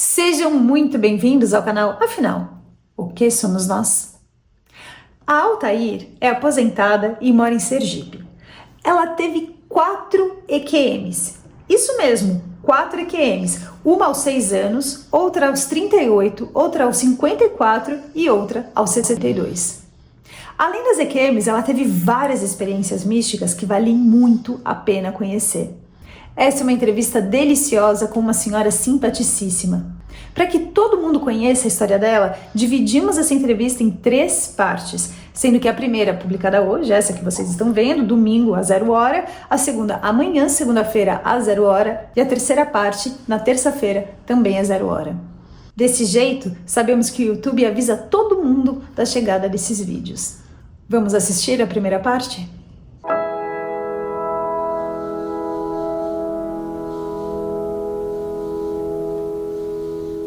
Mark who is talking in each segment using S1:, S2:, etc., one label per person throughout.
S1: Sejam muito bem-vindos ao canal Afinal, o que somos nós? A Altair é aposentada e mora em Sergipe. Ela teve 4 EQMs, isso mesmo, 4 EQMs, uma aos 6 anos, outra aos 38, outra aos 54 e outra aos 62. Além das EQMs, ela teve várias experiências místicas que valem muito a pena conhecer. Essa é uma entrevista deliciosa com uma senhora simpaticíssima. Para que todo mundo conheça a história dela, dividimos essa entrevista em 3 partes, sendo que a primeira, publicada hoje, essa que vocês estão vendo, domingo às 0 hora, a segunda amanhã, segunda-feira às 0 hora, e a terceira parte na terça-feira, também às 0 hora. Desse jeito, sabemos que o YouTube avisa todo mundo da chegada desses vídeos. Vamos assistir a primeira parte?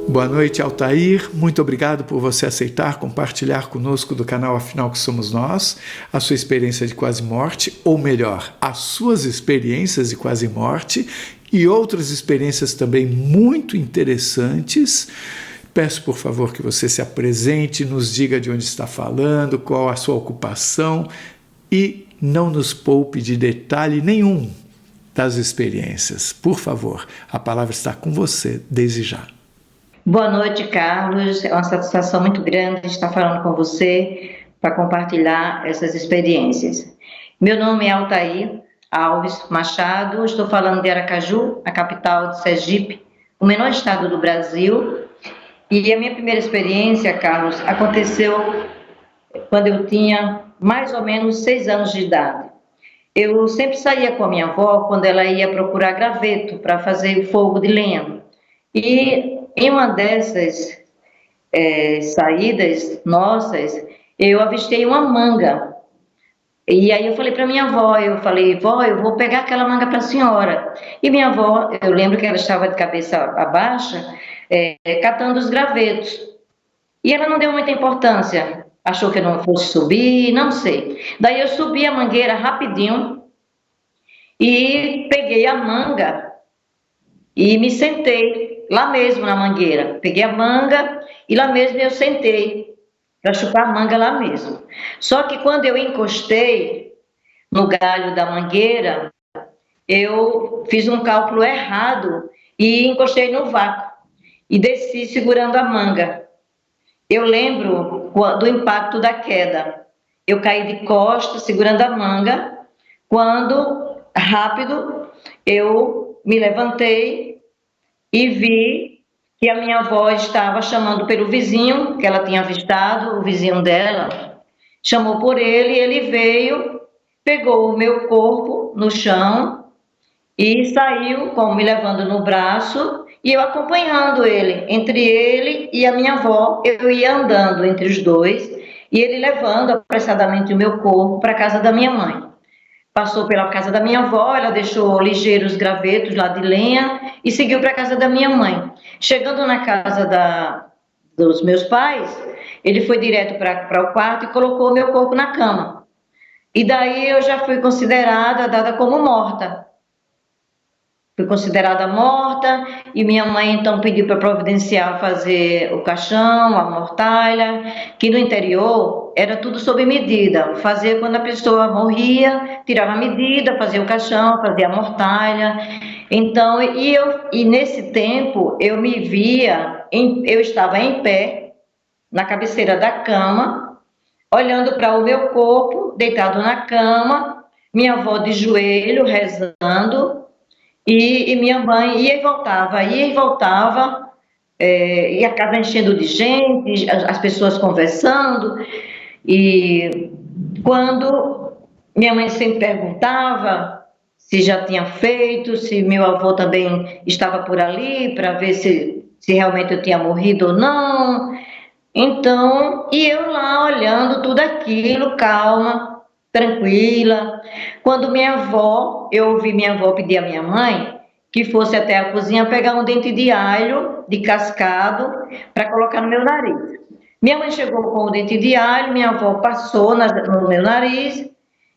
S2: Boa noite, Altair. Muito obrigado por você aceitar compartilhar conosco do canal Afinal que Somos Nós, a sua experiência de quase morte, ou melhor, as suas experiências de quase morte e outras experiências também muito interessantes. Peço, por favor, que você se apresente, nos diga de onde está falando, qual a sua ocupação e não nos poupe de detalhe nenhum das experiências. Por favor, a palavra está com você desde já.
S3: Boa noite, Carlos. É uma satisfação muito grande estar falando com você para compartilhar essas experiências. Meu nome é Altair Alves Machado, estou falando de Aracaju, a capital de Sergipe, o menor estado do Brasil. E a minha primeira experiência, Carlos, aconteceu quando eu tinha mais ou menos 6 anos de idade. Eu sempre saía com a minha avó quando ela ia procurar graveto para fazer o fogo de lenha. E em uma dessas saídas nossas, eu avistei uma manga. E aí eu falei para minha avó, vó, eu vou pegar aquela manga para a senhora. E minha avó, eu lembro que ela estava de cabeça baixa, catando os gravetos. E ela não deu muita importância, achou que eu não fosse subir, não sei. Daí eu subi a mangueira rapidinho e peguei a manga e me sentei lá mesmo na mangueira. Peguei a manga e lá mesmo eu sentei para chupar a manga lá mesmo. Só que quando eu encostei no galho da mangueira, eu fiz um cálculo errado e encostei no vácuo e desci segurando a manga. Eu lembro do impacto da queda. Eu caí de costas segurando a manga, quando rápido eu me levantei e vi que a minha avó estava chamando pelo vizinho, que ela tinha avistado, o vizinho dela, chamou por ele, e ele veio, pegou o meu corpo no chão e saiu, me levando no braço, e eu acompanhando ele. Entre ele e a minha avó, eu ia andando entre os dois, e ele levando apressadamente o meu corpo para a casa da minha mãe. Passou pela casa da minha avó, ela deixou ligeiros gravetos lá de lenha e seguiu para a casa da minha mãe. Chegando na casa dos meus pais, ele foi direto para o quarto e colocou o meu corpo na cama. E daí eu já fui considerada, dada como morta. Fui considerada morta e minha mãe então pediu para providenciar fazer o caixão, a mortalha, que no interior era tudo sob medida. Fazia quando a pessoa morria, tirava a medida, fazia o caixão, fazia a mortalha. Então, e nesse tempo eu me via, eu estava em pé, na cabeceira da cama, olhando para o meu corpo, deitado na cama, minha avó de joelho, rezando, e minha mãe ia e voltava, e a casa enchendo de gente, as pessoas conversando, e quando minha mãe sempre perguntava se já tinha feito, se meu avô também estava por ali, para ver se realmente eu tinha morrido ou não. Então, e eu lá olhando tudo aquilo, calma, tranquila. Quando eu ouvi minha avó pedir à minha mãe que fosse até a cozinha pegar um dente de alho descascado para colocar no meu nariz. Minha mãe chegou com o dente de alho, minha avó passou no meu nariz,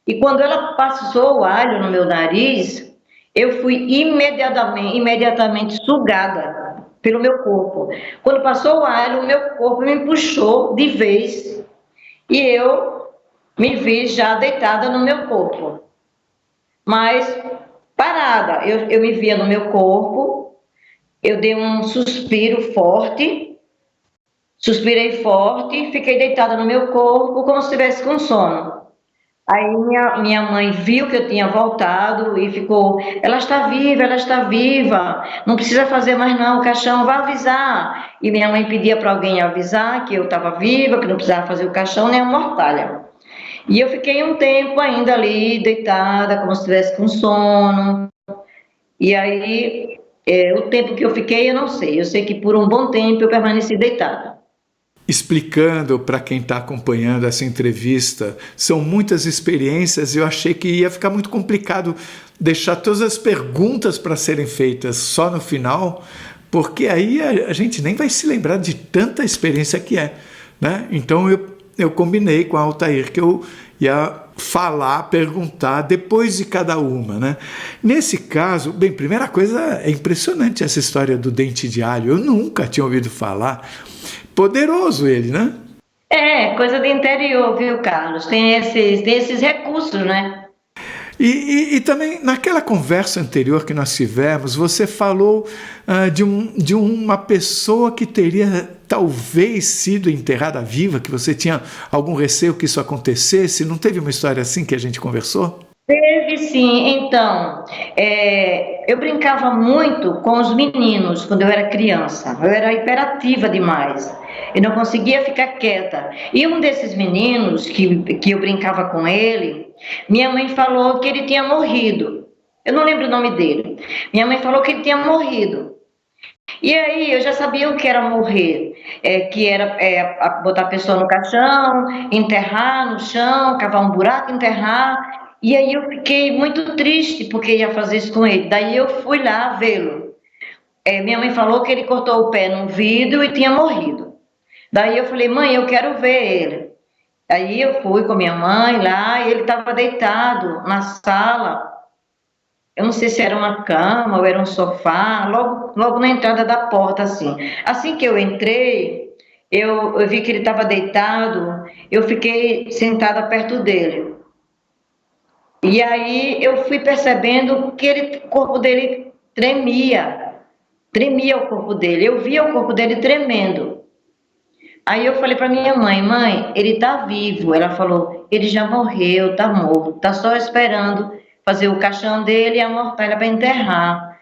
S3: e quando ela passou o alho no meu nariz, eu fui imediatamente sugada pelo meu corpo. Quando passou o ar, o meu corpo me puxou de vez e eu me vi já deitada no meu corpo. Mas parada, eu me via no meu corpo, eu dei um suspiro forte, suspirei forte, fiquei deitada no meu corpo como se estivesse com sono. Aí minha mãe viu que eu tinha voltado e ficou, ela está viva, não precisa fazer mais não, o caixão vai avisar. E minha mãe pedia para alguém avisar que eu estava viva, que não precisava fazer o caixão nem a mortalha. E eu fiquei um tempo ainda ali, deitada, como se estivesse com sono. E aí, o tempo que eu fiquei, eu não sei. Eu sei que por um bom tempo eu permaneci deitada.
S2: Explicando para quem está acompanhando essa entrevista, são muitas experiências e eu achei que ia ficar muito complicado deixar todas as perguntas para serem feitas só no final, porque aí a gente nem vai se lembrar de tanta experiência que é, né? Então eu combinei com a Altair que eu ia falar, perguntar depois de cada uma, né? Nesse caso, bem, primeira coisa, é impressionante essa história do dente de alho, eu nunca tinha ouvido falar. Poderoso ele, né?
S3: É, coisa do interior, viu, Carlos? Tem esses recursos, né?
S2: E também, naquela conversa anterior que nós tivemos, você falou de uma pessoa que teria talvez sido enterrada viva, que você tinha algum receio que isso acontecesse. Não teve uma história assim que a gente conversou?
S3: Teve sim, então, eu brincava muito com os meninos quando eu era criança, eu era hiperativa demais, eu não conseguia ficar quieta, e um desses meninos que eu brincava com ele, minha mãe falou que ele tinha morrido, eu não lembro o nome dele, minha mãe falou que ele tinha morrido, e aí eu já sabia o que era morrer, que era botar a pessoa no caixão, enterrar no chão, cavar um buraco, enterrar. E aí eu fiquei muito triste porque ia fazer isso com ele. Daí eu fui lá vê-lo. Minha mãe falou que ele cortou o pé num vidro e tinha morrido. Daí eu falei, mãe, eu quero ver ele. Aí eu fui com minha mãe lá e ele estava deitado na sala. Eu não sei se era uma cama ou era um sofá, logo na entrada da porta, assim. Assim que eu entrei, eu vi que ele estava deitado, eu fiquei sentada perto dele. E aí eu fui percebendo que o corpo dele tremia o corpo dele, eu via o corpo dele tremendo. Aí eu falei para minha mãe, mãe, ele tá vivo. Ela falou, ele já morreu, tá morto, tá só esperando fazer o caixão dele e a mortalha para enterrar.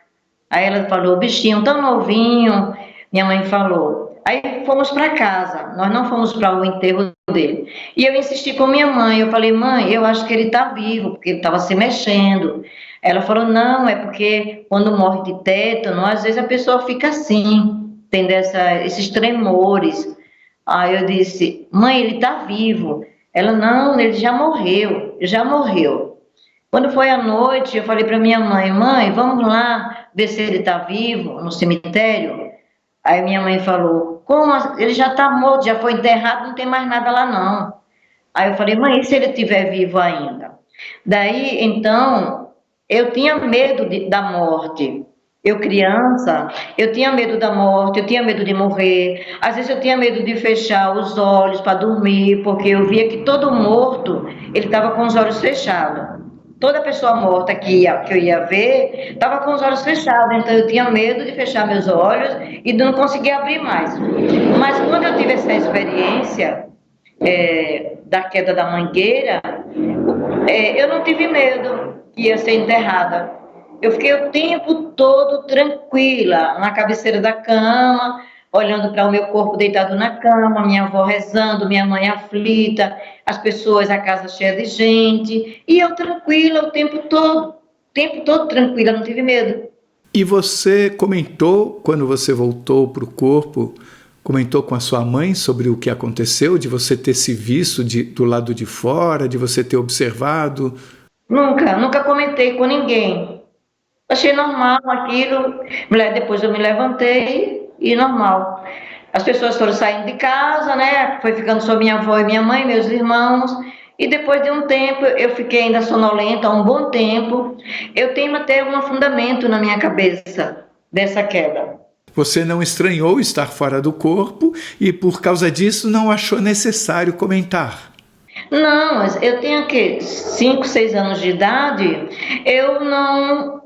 S3: Aí ela falou, bichinho tão novinho, minha mãe falou. Aí fomos para casa, nós não fomos para o enterro dele. E eu insisti com minha mãe, eu falei, mãe, eu acho que ele está vivo, porque ele estava se mexendo. Ela falou, não, é porque quando morre de tétano, às vezes a pessoa fica assim, tendo esses tremores. Aí eu disse, mãe, ele está vivo. Ela, não, ele já morreu, já morreu. Quando foi à noite, eu falei para minha mãe, mãe, vamos lá ver se ele está vivo no cemitério? Aí minha mãe falou, como? Ele já está morto, já foi enterrado, não tem mais nada lá não. Aí eu falei, mãe, e se ele estiver vivo ainda? Daí, então, eu tinha medo da morte. Eu criança, eu tinha medo da morte, eu tinha medo de morrer. Às vezes eu tinha medo de fechar os olhos para dormir, porque eu via que todo morto, ele estava com os olhos fechados. Toda pessoa morta que eu ia ver estava com os olhos fechados, então eu tinha medo de fechar meus olhos e não conseguia abrir mais. Mas quando eu tive essa experiência da queda da mangueira, eu não tive medo que ia ser enterrada. Eu fiquei o tempo todo tranquila, na cabeceira da cama, olhando para o meu corpo deitado na cama, minha avó rezando, minha mãe aflita, as pessoas, a casa cheia de gente, e eu tranquila o tempo todo tranquila, não tive medo.
S2: E você comentou, quando você voltou para o corpo, comentou com a sua mãe sobre o que aconteceu, de você ter se visto do lado de fora, de você ter observado?
S3: Nunca comentei com ninguém. Achei normal aquilo, depois eu me levantei e normal. As pessoas foram saindo de casa, né? Foi ficando só minha avó e minha mãe, meus irmãos. E depois de um tempo, eu fiquei ainda sonolenta, um bom tempo. Eu tenho até um fundamento na minha cabeça dessa queda.
S2: Você não estranhou estar fora do corpo e, por causa disso, não achou necessário comentar.
S3: Não, mas eu tenho aqui 5, 6 anos de idade, eu não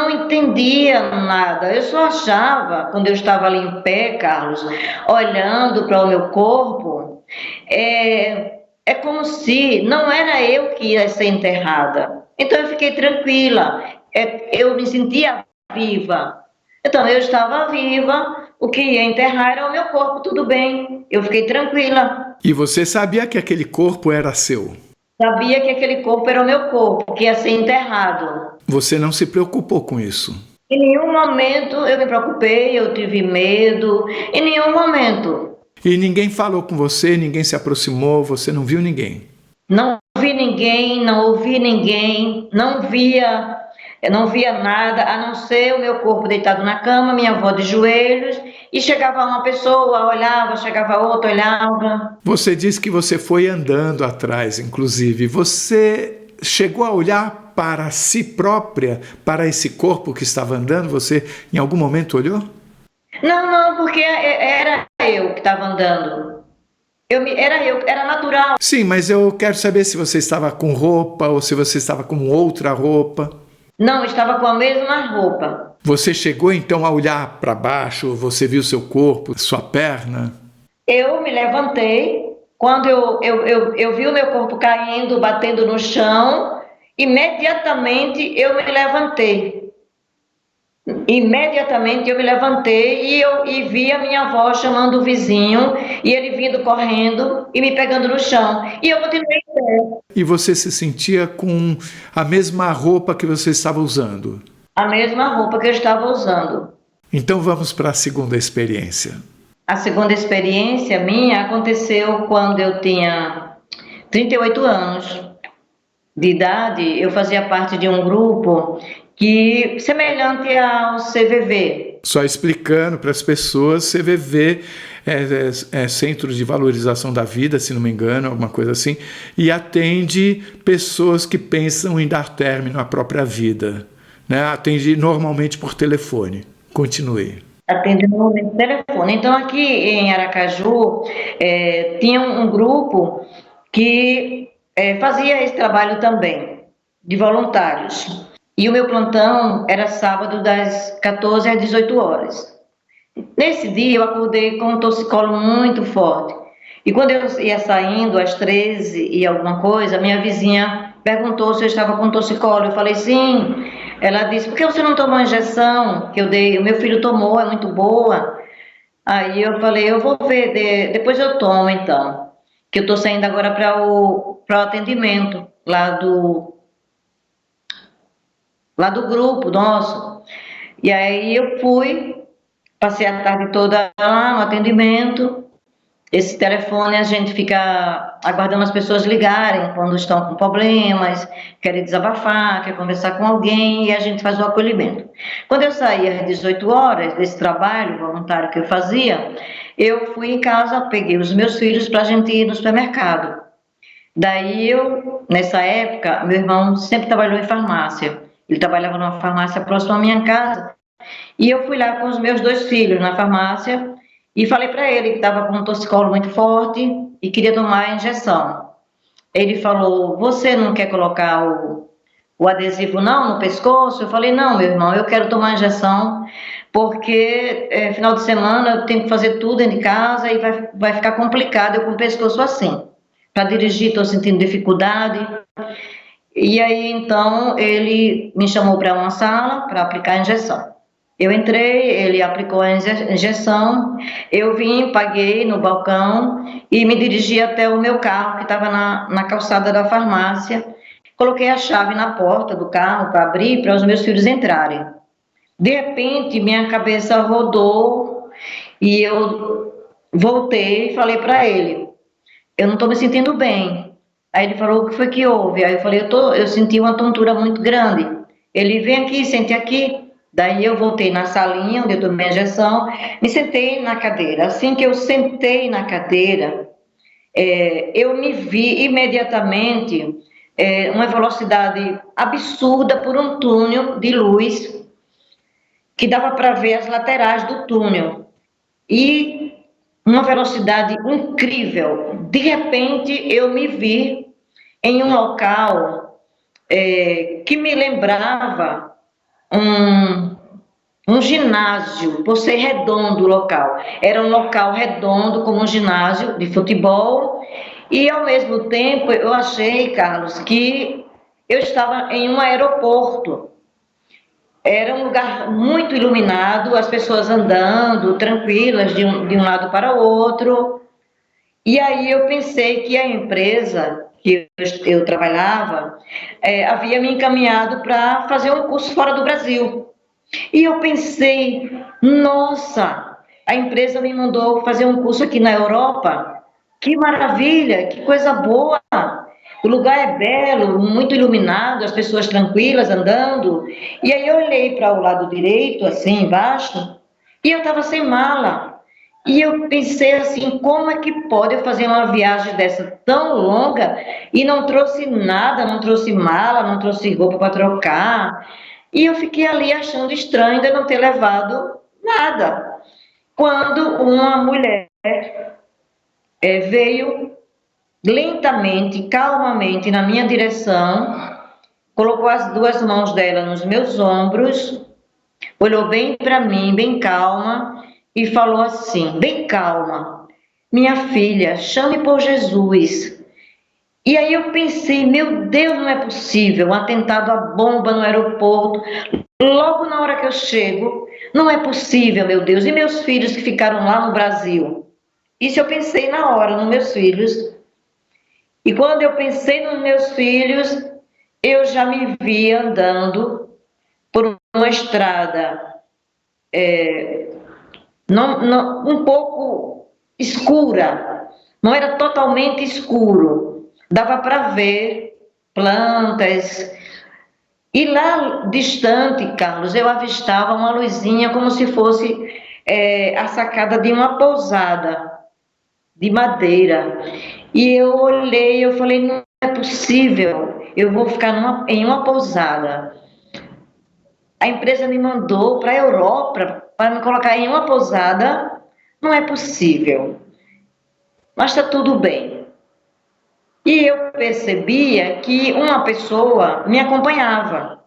S3: entendia nada. Eu só achava, quando eu estava ali em pé, Carlos, olhando para o meu corpo, é como se não era eu que ia ser enterrada. Então eu fiquei tranquila, eu me sentia viva. Então eu estava viva, o que ia enterrar era o meu corpo, tudo bem. Eu fiquei tranquila.
S2: E você sabia que aquele corpo era seu.
S3: Sabia que aquele corpo era o meu corpo, que ia ser enterrado.
S2: Você não se preocupou com isso.
S3: Em nenhum momento eu me preocupei, eu tive medo, em nenhum momento.
S2: E ninguém falou com você, ninguém se aproximou, você não viu ninguém.
S3: Não vi ninguém, não ouvi ninguém, eu não via nada, a não ser o meu corpo deitado na cama, minha avó de joelhos, e chegava uma pessoa, olhava, chegava outra, olhava.
S2: Você disse que você foi andando atrás, inclusive. Você chegou a olhar para si própria, para esse corpo que estava andando? Você em algum momento olhou?
S3: Não, porque era eu que estava andando. Era natural.
S2: Sim, mas eu quero saber se você estava com roupa ou se você estava com outra roupa.
S3: Não, estava com a mesma roupa.
S2: Você chegou então a olhar para baixo, você viu seu corpo, sua perna?
S3: Eu me levantei, quando eu vi o meu corpo caindo, batendo no chão, imediatamente eu me levantei. Imediatamente eu me levantei e vi a minha avó chamando o vizinho, e ele vindo correndo e me pegando no chão. E eu continuei em pé.
S2: E você se sentia com a mesma roupa que você estava usando?
S3: A mesma roupa que eu estava usando.
S2: Então vamos para a segunda experiência.
S3: A segunda experiência minha aconteceu quando eu tinha 38 anos de idade. Eu fazia parte de um grupo semelhante ao CVV.
S2: Só explicando para as pessoas, CVV é Centro de Valorização da Vida, se não me engano, alguma coisa assim, e atende pessoas que pensam em dar término à própria vida, né? Atende normalmente por telefone. Continue.
S3: Atende normalmente por telefone. Então, aqui em Aracaju, tinha um grupo que fazia esse trabalho também, de voluntários. E o meu plantão era sábado das 14 às 18 horas. Nesse dia eu acordei com um torcicolo muito forte. E quando eu ia saindo às 13 e alguma coisa, minha vizinha perguntou se eu estava com torcicolo. Eu falei sim. Ela disse, por que você não tomou a injeção que eu dei? O meu filho tomou, é muito boa. Aí eu falei, eu vou ver, depois eu tomo então. Que eu estou saindo agora para o atendimento lá do grupo nosso. E aí eu fui, passei a tarde toda lá no atendimento. Esse telefone a gente fica aguardando as pessoas ligarem quando estão com problemas, querem desabafar, quer conversar com alguém, e a gente faz o acolhimento. Quando eu saí às 18 horas desse trabalho voluntário que eu fazia, eu fui em casa, peguei os meus filhos para a gente ir no supermercado. Daí nessa época, meu irmão sempre trabalhou em farmácia. Ele trabalhava numa farmácia próxima à minha casa. E eu fui lá com os meus 2 filhos na farmácia e falei para ele que estava com um torcicolo muito forte e queria tomar a injeção. Ele falou, você não quer colocar o adesivo não no pescoço? Eu falei, não, meu irmão, eu quero tomar a injeção porque final de semana eu tenho que fazer tudo dentro de casa e vai ficar complicado eu com o pescoço assim. Para dirigir estou sentindo dificuldade. E aí, então, ele me chamou para uma sala para aplicar a injeção. Eu entrei, ele aplicou a injeção, eu vim, paguei no balcão e me dirigi até o meu carro, que estava na calçada da farmácia. Coloquei a chave na porta do carro para abrir, para os meus filhos entrarem. De repente, minha cabeça rodou e eu voltei e falei para ele, eu não estou me sentindo bem. Aí ele falou, o que foi que houve? Aí eu falei, eu senti uma tontura muito grande. Ele, vem aqui, sente aqui. Daí eu voltei na salinha onde eu tomei a injeção, me sentei na cadeira. Assim que eu sentei na cadeira, eu me vi imediatamente uma velocidade absurda por um túnel de luz que dava para ver as laterais do túnel. E uma velocidade incrível. De repente, eu me vi em um local que me lembrava um ginásio, por ser redondo o local. Era um local redondo, como um ginásio de futebol, e ao mesmo tempo eu achei, Carlos, que eu estava em um aeroporto. Era um lugar muito iluminado, as pessoas andando tranquilas de um lado para o outro. E aí eu pensei que a empresa que eu trabalhava havia me encaminhado para fazer um curso fora do Brasil. E eu pensei, nossa, a empresa me mandou fazer um curso aqui na Europa. Que maravilha, que coisa boa. O lugar é belo, muito iluminado, as pessoas tranquilas andando. E aí eu olhei para o lado direito, assim, embaixo, e eu estava sem mala. E eu pensei assim, como é que pode eu fazer uma viagem dessa tão longa e não trouxe nada, não trouxe mala, não trouxe roupa para trocar. E eu fiquei ali achando estranho ainda não ter levado nada. Quando uma mulher veio lentamente, calmamente na minha direção, colocou as duas mãos dela nos meus ombros, olhou bem para mim, bem calma, e falou assim, bem calma, minha filha, chame por Jesus. E aí eu pensei, meu Deus, não é possível, um atentado à bomba no aeroporto, logo na hora que eu chego, não é possível, meu Deus, e meus filhos que ficaram lá no Brasil? Isso eu pensei na hora, nos meus filhos. E quando eu pensei nos meus filhos, eu já me vi andando por uma estrada um pouco escura, não era totalmente escuro, dava para ver plantas. E lá distante, Carlos, eu avistava uma luzinha como se fosse a sacada de uma pousada de madeira. E eu olhei, eu falei, não é possível, eu vou ficar em uma pousada. A empresa me mandou para a Europa para me colocar em uma pousada, não é possível. Mas está tudo bem. E eu percebia que uma pessoa me acompanhava.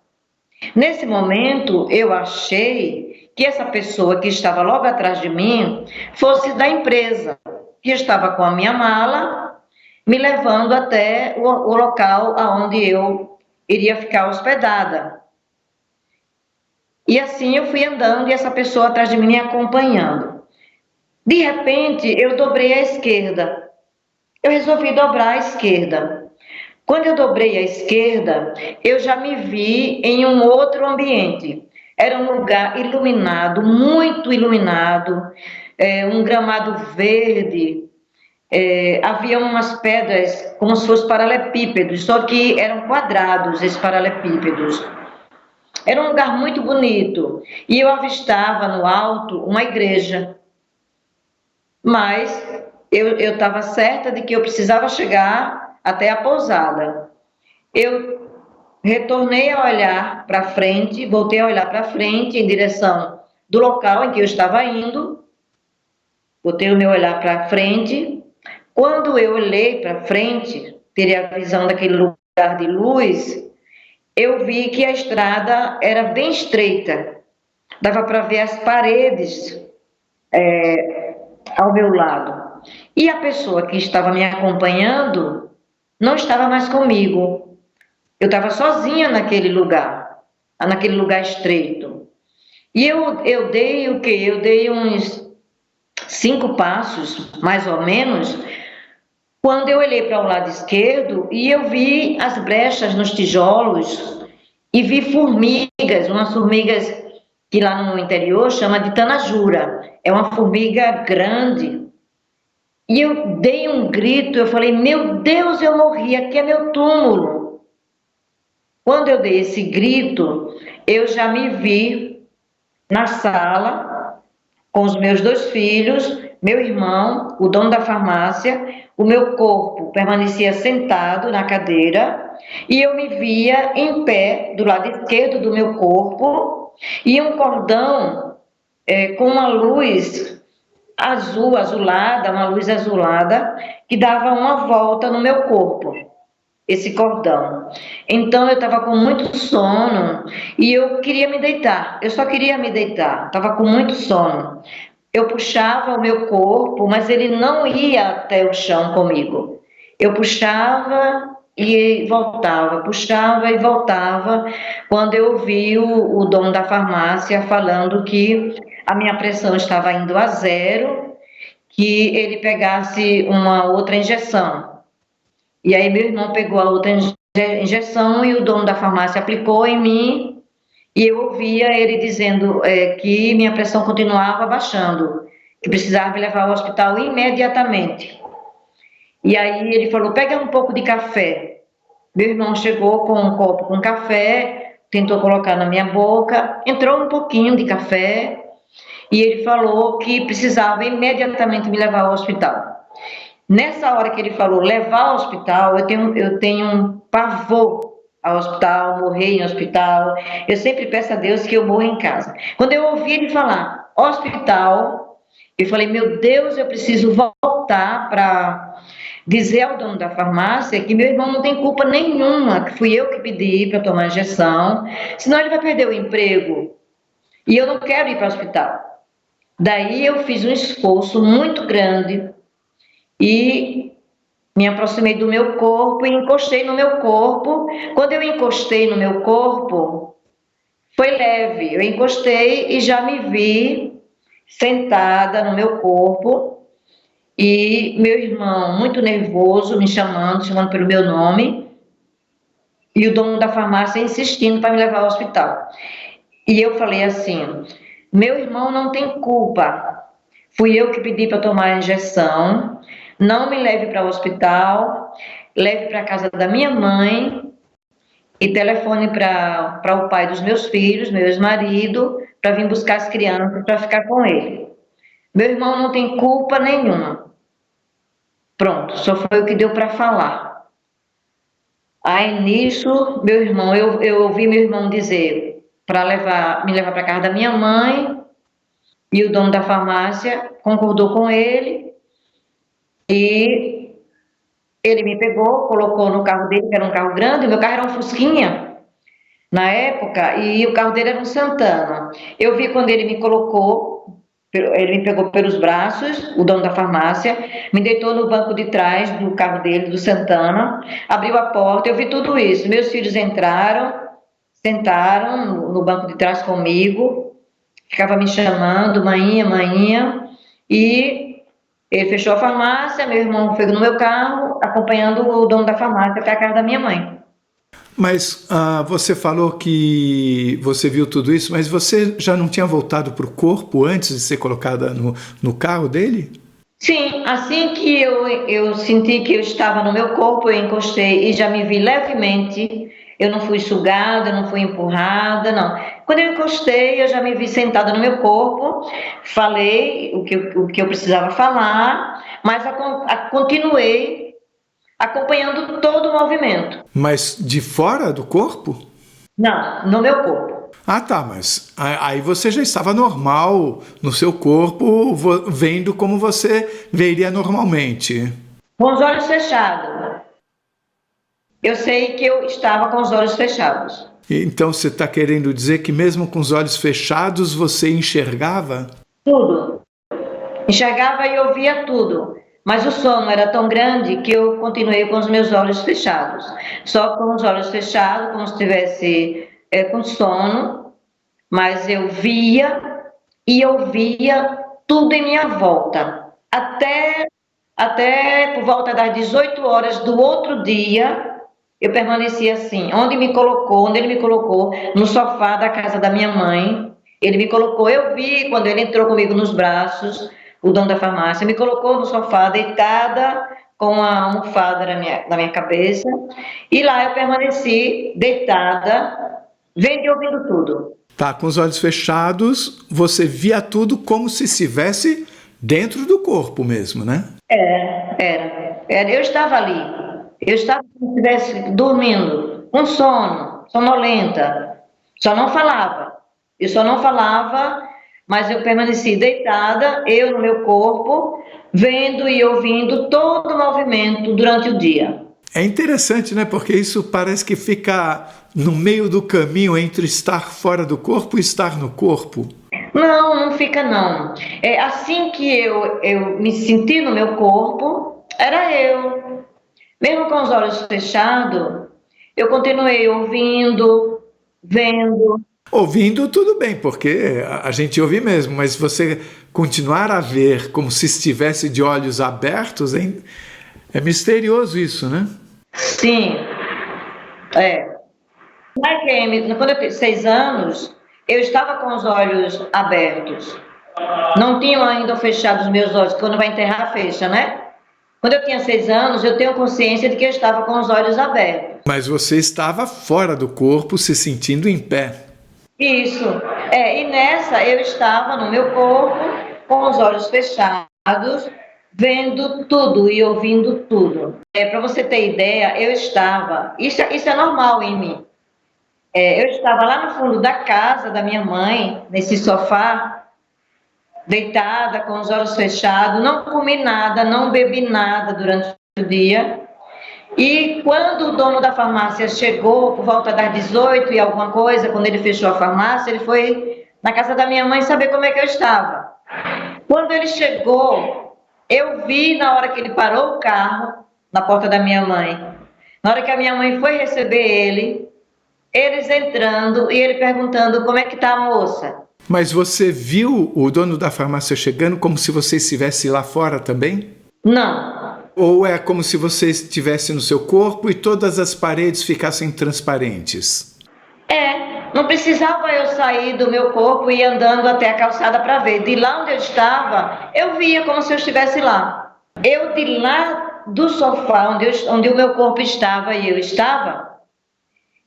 S3: Nesse momento, eu achei que essa pessoa que estava logo atrás de mim fosse da empresa, que estava com a minha mala, me levando até o local onde eu iria ficar hospedada. E assim eu fui andando e essa pessoa atrás de mim me acompanhando. De repente, eu dobrei à esquerda. Eu resolvi dobrar à esquerda. Quando eu dobrei à esquerda, eu já me vi em um outro ambiente. Era um lugar iluminado, muito iluminado, um gramado verde. Havia umas pedras como se fossem paralelepípedos, só que eram quadrados esses paralelepípedos. Era um lugar muito bonito e eu avistava no alto uma igreja. Mas eu estava certa de que eu precisava chegar até a pousada. Eu retornei a olhar para frente, voltei a olhar para frente em direção do local em que eu estava indo. Botei o meu olhar para frente. Quando eu olhei para frente, teria a visão daquele lugar de luz, eu vi que a estrada era bem estreita. Dava para ver as paredes ao meu lado. E a pessoa que estava me acompanhando não estava mais comigo. Eu estava sozinha naquele lugar estreito. E eu dei o quê? Eu dei uns 5 passos, mais ou menos, quando eu olhei para o lado esquerdo e eu vi as brechas nos tijolos e vi formigas, umas formigas que lá no interior chama de tanajura. É uma formiga grande. E eu dei um grito, eu falei, meu Deus, eu morri, aqui é meu túmulo. Quando eu dei esse grito, eu já me vi na sala com os meus 2 filhos, meu irmão, o dono da farmácia, o meu corpo permanecia sentado na cadeira e eu me via em pé do lado esquerdo do meu corpo e um cordão com uma luz azulada, uma luz azulada, que dava uma volta no meu corpo, esse cordão. Então eu estava com muito sono e eu queria me deitar, eu só queria me deitar, estava com muito sono. Eu puxava o meu corpo, mas ele não ia até o chão comigo. Eu puxava e voltava, puxava e voltava, quando eu ouvi o dono da farmácia falando que a minha pressão estava indo a zero, que ele pegasse uma outra injeção. E aí meu irmão pegou a outra injeção e o dono da farmácia aplicou em mim, e eu ouvia ele dizendo que minha pressão continuava baixando, que precisava me levar ao hospital imediatamente. E aí ele falou, pega um pouco de café. Meu irmão chegou com um copo com café, tentou colocar na minha boca, entrou um pouquinho de café, e ele falou que precisava imediatamente me levar ao hospital. Nessa hora que ele falou levar ao hospital, eu tenho um pavor ao hospital, morrer em hospital. Eu sempre peço a Deus que eu morra em casa. Quando eu ouvi ele falar hospital, eu falei, meu Deus, eu preciso voltar para dizer ao dono da farmácia que meu irmão não tem culpa nenhuma, que fui eu que pedi para tomar injeção, senão ele vai perder o emprego. E eu não quero ir para o hospital. Daí eu fiz um esforço muito grande e me aproximei do meu corpo e encostei no meu corpo. Quando eu encostei no meu corpo, foi leve. Eu encostei e já me vi sentada no meu corpo. E meu irmão, muito nervoso, me chamando pelo meu nome, e o dono da farmácia insistindo para me levar ao hospital. E eu falei assim, meu irmão não tem culpa, fui eu que pedi para tomar a injeção, não me leve para o hospital, leve para a casa da minha mãe e telefone para o pai dos meus filhos, meu ex-marido, para vir buscar as crianças para ficar com ele. Meu irmão não tem culpa nenhuma. Pronto, só foi o que deu para falar. Aí nisso, meu irmão, eu ouvi meu irmão dizer para me levar para casa da minha mãe, e o dono da farmácia concordou com ele, e ele me pegou, colocou no carro dele, que era um carro grande, o meu carro era um Fusquinha na época, e o carro dele era um Santana. Eu vi quando ele me colocou, ele me pegou pelos braços, o dono da farmácia, me deitou no banco de trás do carro dele, do Santana, abriu a porta, eu vi tudo isso. Meus filhos entraram, sentaram no banco de trás comigo, ficava me chamando, mainha, mainha, e ele fechou a farmácia, meu irmão foi no meu carro, acompanhando o dono da farmácia até a casa da minha mãe.
S2: Mas você falou que você viu tudo isso, mas você já não tinha voltado para o corpo antes de ser colocada no carro dele?
S3: Sim, assim que eu senti que eu estava no meu corpo, eu encostei e já me vi levemente. Eu não fui sugada, não fui empurrada, não. Quando eu encostei, eu já me vi sentada no meu corpo, falei o que eu precisava falar, mas continuei acompanhando todo o movimento.
S2: Mas de fora do corpo?
S3: Não, no meu corpo.
S2: Ah, tá, mas aí você já estava normal no seu corpo, vendo como você veria normalmente.
S3: Com os olhos fechados. Eu sei que eu estava com os olhos fechados.
S2: Então você está querendo dizer que mesmo com os olhos fechados você enxergava?
S3: Tudo. Enxergava e ouvia tudo. Mas o sono era tão grande que eu continuei com os meus olhos fechados. Só com os olhos fechados, como se estivesse com sono, mas eu via e ouvia tudo em minha volta. Até por volta das 18 horas do outro dia, eu permaneci assim. Onde ele me colocou, no sofá da casa da minha mãe. Ele me colocou, eu vi quando ele entrou comigo nos braços, o dono da farmácia, me colocou no sofá, deitada, com a almofada na minha cabeça, e lá eu permaneci deitada, vendo e ouvindo tudo.
S2: Tá, com os olhos fechados, você via tudo como se estivesse dentro do corpo mesmo, né?
S3: Era. Eu estava ali, eu estava como se estivesse dormindo, com sono, sonolenta, só não falava. Eu só não falava, mas eu permaneci deitada, eu no meu corpo, vendo e ouvindo todo o movimento durante o dia.
S2: É interessante, né? Porque isso parece que fica no meio do caminho entre estar fora do corpo e estar no corpo.
S3: Não, não fica não. É assim que eu me senti no meu corpo, era eu. Mesmo com os olhos fechados, eu continuei ouvindo, vendo.
S2: Ouvindo, tudo bem, porque a gente ouve mesmo, mas você continuar a ver como se estivesse de olhos abertos, é misterioso isso, né?
S3: Sim, é. Quando eu tinha 6 anos, eu estava com os olhos abertos. Não tinham ainda fechado os meus olhos, quando vai enterrar, fecha, né? Quando eu tinha 6 anos, eu tenho consciência de que eu estava com os olhos abertos.
S2: Mas você estava fora do corpo, se sentindo em pé.
S3: Isso. E nessa eu estava no meu corpo, com os olhos fechados, vendo tudo e ouvindo tudo. Para você ter ideia, eu estava. Isso é normal em mim. Eu estava lá no fundo da casa da minha mãe, nesse sofá, deitada, com os olhos fechados, não comi nada, não bebi nada durante o dia. E quando o dono da farmácia chegou, por volta das 18 e alguma coisa, quando ele fechou a farmácia, ele foi na casa da minha mãe saber como é que eu estava. Quando ele chegou, eu vi na hora que ele parou o carro, na porta da minha mãe, na hora que a minha mãe foi receber ele, eles entrando e ele perguntando como é que tá a moça.
S2: Mas você viu o dono da farmácia chegando como se você estivesse lá fora também?
S3: Não.
S2: Ou é como se você estivesse no seu corpo e todas as paredes ficassem transparentes?
S3: Não precisava eu sair do meu corpo e ir andando até a calçada para ver. De lá onde eu estava, eu via como se eu estivesse lá. Eu de lá do sofá onde o meu corpo estava e eu estava,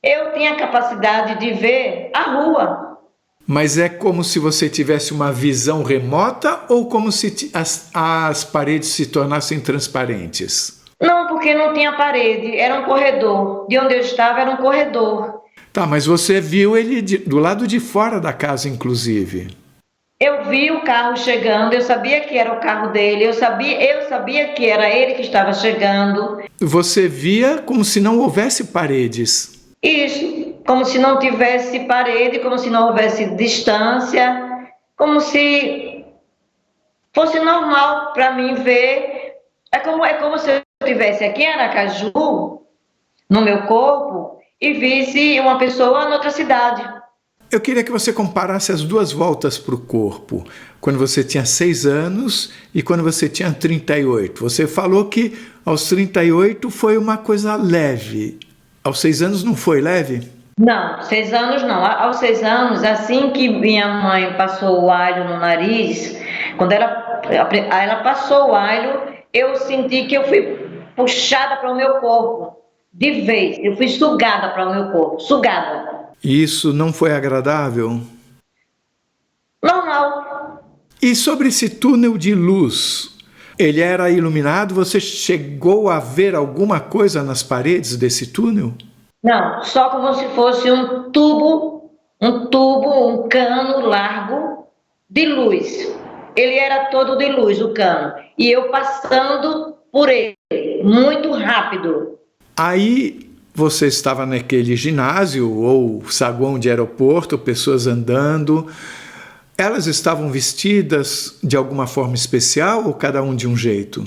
S3: eu tinha a capacidade de ver a rua.
S2: Mas é como se você tivesse uma visão remota ou como se as paredes se tornassem transparentes?
S3: Não, porque não tinha parede, era um corredor. De onde eu estava era um corredor.
S2: Tá, mas você viu ele do lado de fora da casa, inclusive.
S3: Eu vi o carro chegando, eu sabia que era o carro dele, eu sabia que era ele que estava chegando.
S2: Você via como se não houvesse paredes.
S3: Isso, como se não tivesse parede, como se não houvesse distância, como se fosse normal para mim ver. É como se eu estivesse aqui em Aracaju, no meu corpo, e visse uma pessoa em outra cidade.
S2: Eu queria que você comparasse as duas voltas para o corpo, quando você tinha 6 anos e quando você tinha 38. Você falou que aos 38 foi uma coisa leve. Aos 6 anos não foi leve?
S3: Não, 6 anos não. Aos 6 anos, assim que minha mãe passou o alho no nariz, quando ela passou o alho, eu senti que eu fui puxada para o meu corpo, de vez. Eu fui sugada para o meu corpo, sugada.
S2: E isso não foi agradável?
S3: Normal.
S2: E sobre esse túnel de luz, ele era iluminado? Você chegou a ver alguma coisa nas paredes desse túnel?
S3: Não, só como se fosse um tubo, um cano largo de luz. Ele era todo de luz, o cano. E eu passando por ele, muito rápido.
S2: Aí você estava naquele ginásio ou saguão de aeroporto, pessoas andando. Elas estavam vestidas de alguma forma especial ou cada um de um jeito?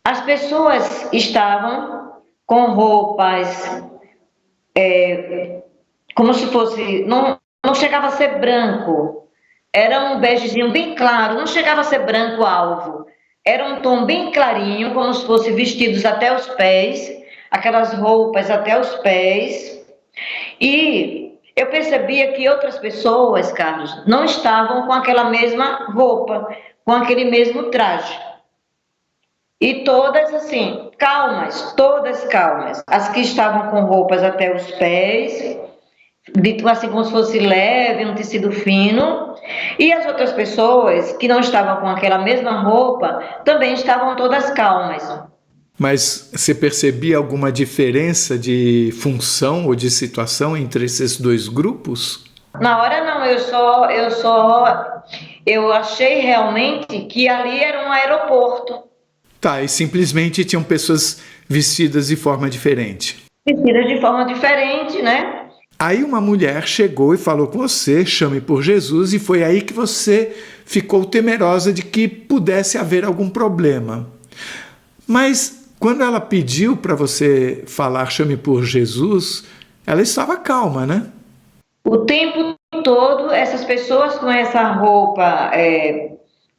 S3: As pessoas estavam com roupas, como se fosse... Não chegava a ser branco. Era um begezinho bem claro, não chegava a ser branco alvo. Era um tom bem clarinho, como se fosse vestidos até os pés, aquelas roupas até os pés. E eu percebia que outras pessoas, Carlos, não estavam com aquela mesma roupa, com aquele mesmo traje. E todas assim, calmas, todas calmas. As que estavam com roupas até os pés, assim como se fosse leve, um tecido fino. E as outras pessoas que não estavam com aquela mesma roupa, também estavam todas calmas.
S2: Mas você percebia alguma diferença de função ou de situação entre esses dois grupos?
S3: Na hora não, eu achei realmente que ali era um aeroporto.
S2: Tá, e simplesmente tinham pessoas vestidas de forma diferente.
S3: Vestidas de forma diferente, né?
S2: Aí uma mulher chegou e falou com você, chame por Jesus, e foi aí que você ficou temerosa de que pudesse haver algum problema. Mas quando ela pediu para você falar chame por Jesus, ela estava calma, né?
S3: O tempo todo, essas pessoas com essa roupa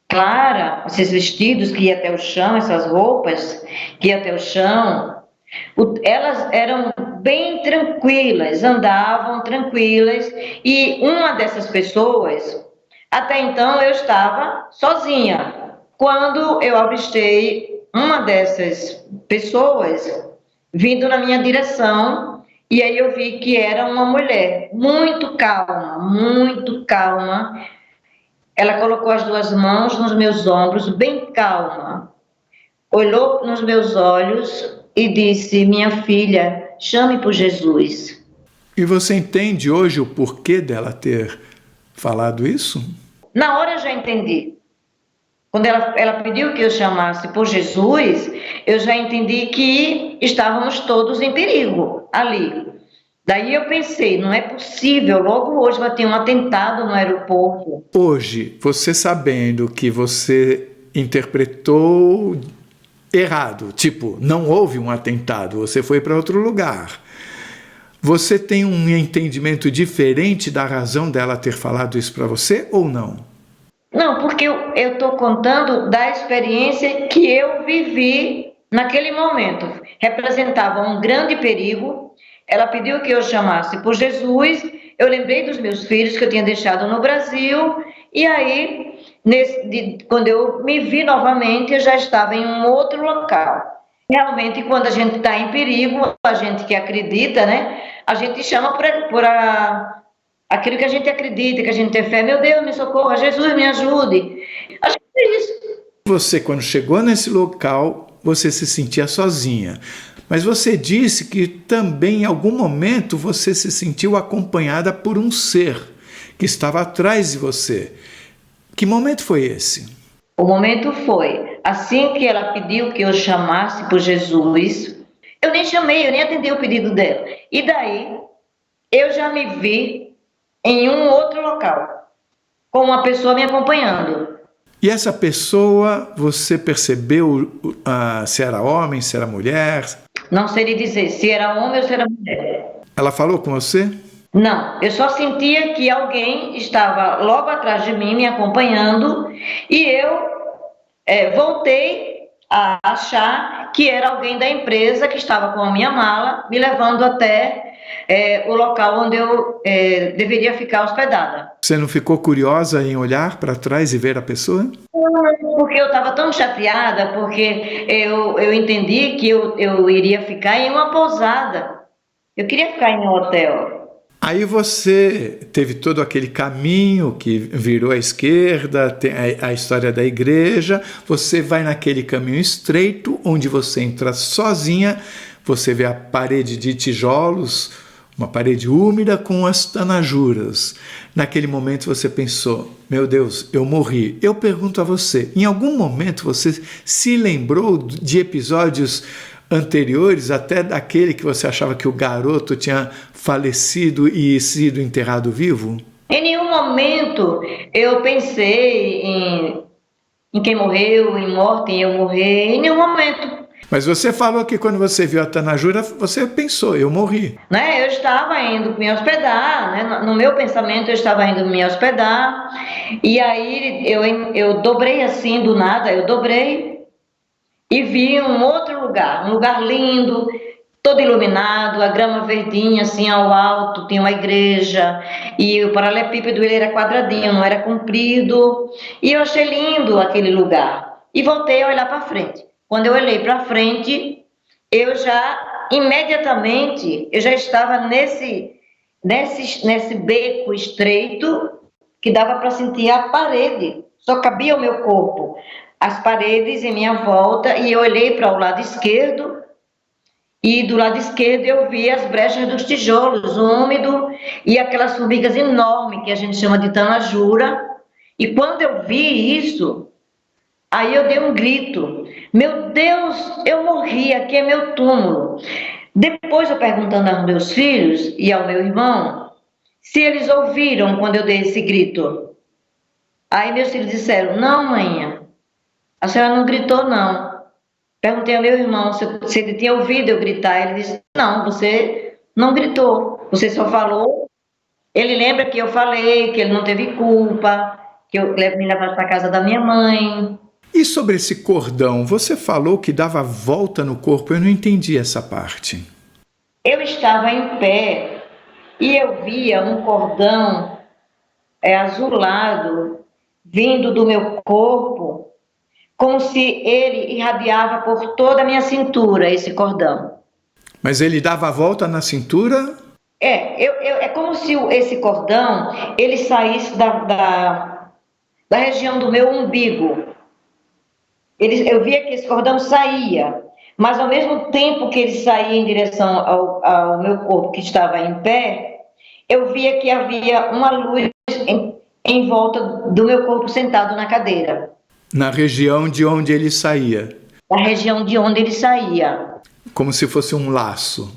S3: clara, esses vestidos que ia até o chão, essas roupas que ia até o chão, elas eram bem tranquilas, andavam tranquilas, e uma dessas pessoas, até então eu estava sozinha. Quando eu avistei uma dessas pessoas vindo na minha direção, e aí eu vi que era uma mulher muito calma, muito calma. Ela colocou as duas mãos nos meus ombros, bem calma, olhou nos meus olhos e disse: minha filha, chame por Jesus.
S2: E você entende hoje o porquê dela ter falado isso?
S3: Na hora eu já entendi. Quando ela pediu que eu chamasse por Jesus, eu já entendi que estávamos todos em perigo ali. Daí eu pensei, não é possível, logo hoje vai ter um atentado no aeroporto.
S2: Hoje, você sabendo que você interpretou errado, tipo, não houve um atentado, você foi para outro lugar. Você tem um entendimento diferente da razão dela ter falado isso para você ou não?
S3: Não, porque eu estou contando da experiência que eu vivi naquele momento. Representava um grande perigo. Ela pediu que eu chamasse por Jesus. Eu lembrei dos meus filhos que eu tinha deixado no Brasil. E aí, quando eu me vi novamente, eu já estava em um outro local. Realmente, quando a gente está em perigo, a gente que acredita, né? A gente chama aquilo que a gente acredita, que a gente tem fé. Meu Deus, me socorra, Jesus, me ajude. Acho que é isso.
S2: Você, quando chegou nesse local, você se sentia sozinha. Mas você disse que também, em algum momento, você se sentiu acompanhada por um ser que estava atrás de você. Que momento foi esse?
S3: O momento foi, assim que ela pediu que eu chamasse por Jesus, eu nem chamei, eu nem atendi o pedido dela. E daí, eu já me vi em um outro local, com uma pessoa me acompanhando.
S2: E essa pessoa, você percebeu se era homem, se era mulher?
S3: Não sei lhe dizer se era homem ou se era mulher.
S2: Ela falou com você?
S3: Não, eu só sentia que alguém estava logo atrás de mim, me acompanhando, e eu voltei a achar que era alguém da empresa que estava com a minha mala, me levando até o local onde eu deveria ficar hospedada.
S2: Você não ficou curiosa em olhar para trás e ver a pessoa?
S3: Porque eu estava tão chateada, porque eu entendi que eu iria ficar em uma pousada. Eu queria ficar em um hotel.
S2: Aí você teve todo aquele caminho que virou à esquerda, tem a história da igreja, você vai naquele caminho estreito, onde você entra sozinha, você vê a parede de tijolos, uma parede úmida com as tanajuras. Naquele momento você pensou, meu Deus, eu morri. Eu pergunto a você, em algum momento você se lembrou de episódios anteriores, até daquele que você achava que o garoto tinha falecido e sido enterrado vivo?
S3: Em nenhum momento eu pensei em quem morreu, em morte, em eu morrer, em nenhum momento.
S2: Mas você falou que quando você viu a tanajura, você pensou, eu morri.
S3: Né? Eu estava indo me hospedar, né? No meu pensamento eu estava indo me hospedar, e aí eu dobrei assim do nada, eu dobrei e vi um lugar lindo, todo iluminado, a grama verdinha assim ao alto, tinha uma igreja, e o paralelepípedo ele era quadradinho, não era comprido, e eu achei lindo aquele lugar, e voltei a olhar para frente. Quando eu olhei para frente, eu já, imediatamente, eu já estava nesse beco estreito, que dava para sentir a parede, só cabia o meu corpo, as paredes em minha volta, e eu olhei para o lado esquerdo, e do lado esquerdo eu vi as brechas dos tijolos, úmido, e aquelas formigas enormes que a gente chama de tanajura. E quando eu vi isso, aí eu dei um grito. Meu Deus, eu morri, aqui é meu túmulo. Depois eu perguntando aos meus filhos e ao meu irmão se eles ouviram quando eu dei esse grito. Aí meus filhos disseram, não, mãe, a senhora não gritou, não. Perguntei ao meu irmão se ele tinha ouvido eu gritar. Ele disse, não, você não gritou, você só falou. Ele lembra que eu falei que ele não teve culpa, que eu me levasse para a casa da minha mãe.
S2: E sobre esse cordão, você falou que dava volta no corpo, eu não entendi essa parte.
S3: Eu estava em pé e eu via um cordão azulado vindo do meu corpo, como se ele irradiava por toda a minha cintura, esse cordão.
S2: Mas ele dava a volta na cintura?
S3: É como se esse cordão ele saísse da região do meu umbigo. Eu via que esse cordão saía, mas ao mesmo tempo que ele saía em direção ao meu corpo que estava em pé, eu via que havia uma luz em volta do meu corpo sentado na cadeira.
S2: Na região de onde ele saía?
S3: Na região de onde ele saía.
S2: Como se fosse um laço.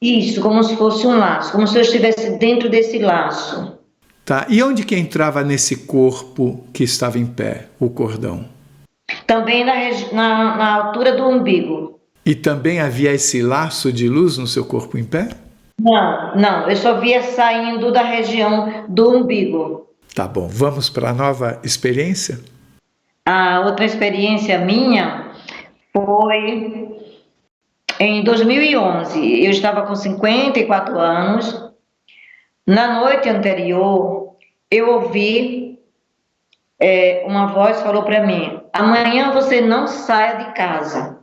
S3: Isso, como se fosse um laço, como se eu estivesse dentro desse laço.
S2: Tá, e onde que entrava nesse corpo que estava em pé, o cordão?
S3: Também na altura do umbigo.
S2: E também havia esse laço de luz no seu corpo em pé?
S3: Não, eu só via saindo da região do umbigo.
S2: Tá bom, vamos para a nova experiência?
S3: A outra experiência minha foi em 2011. Eu estava com 54 anos. Na noite anterior, eu ouvi uma voz falou para mim, amanhã você não saia de casa.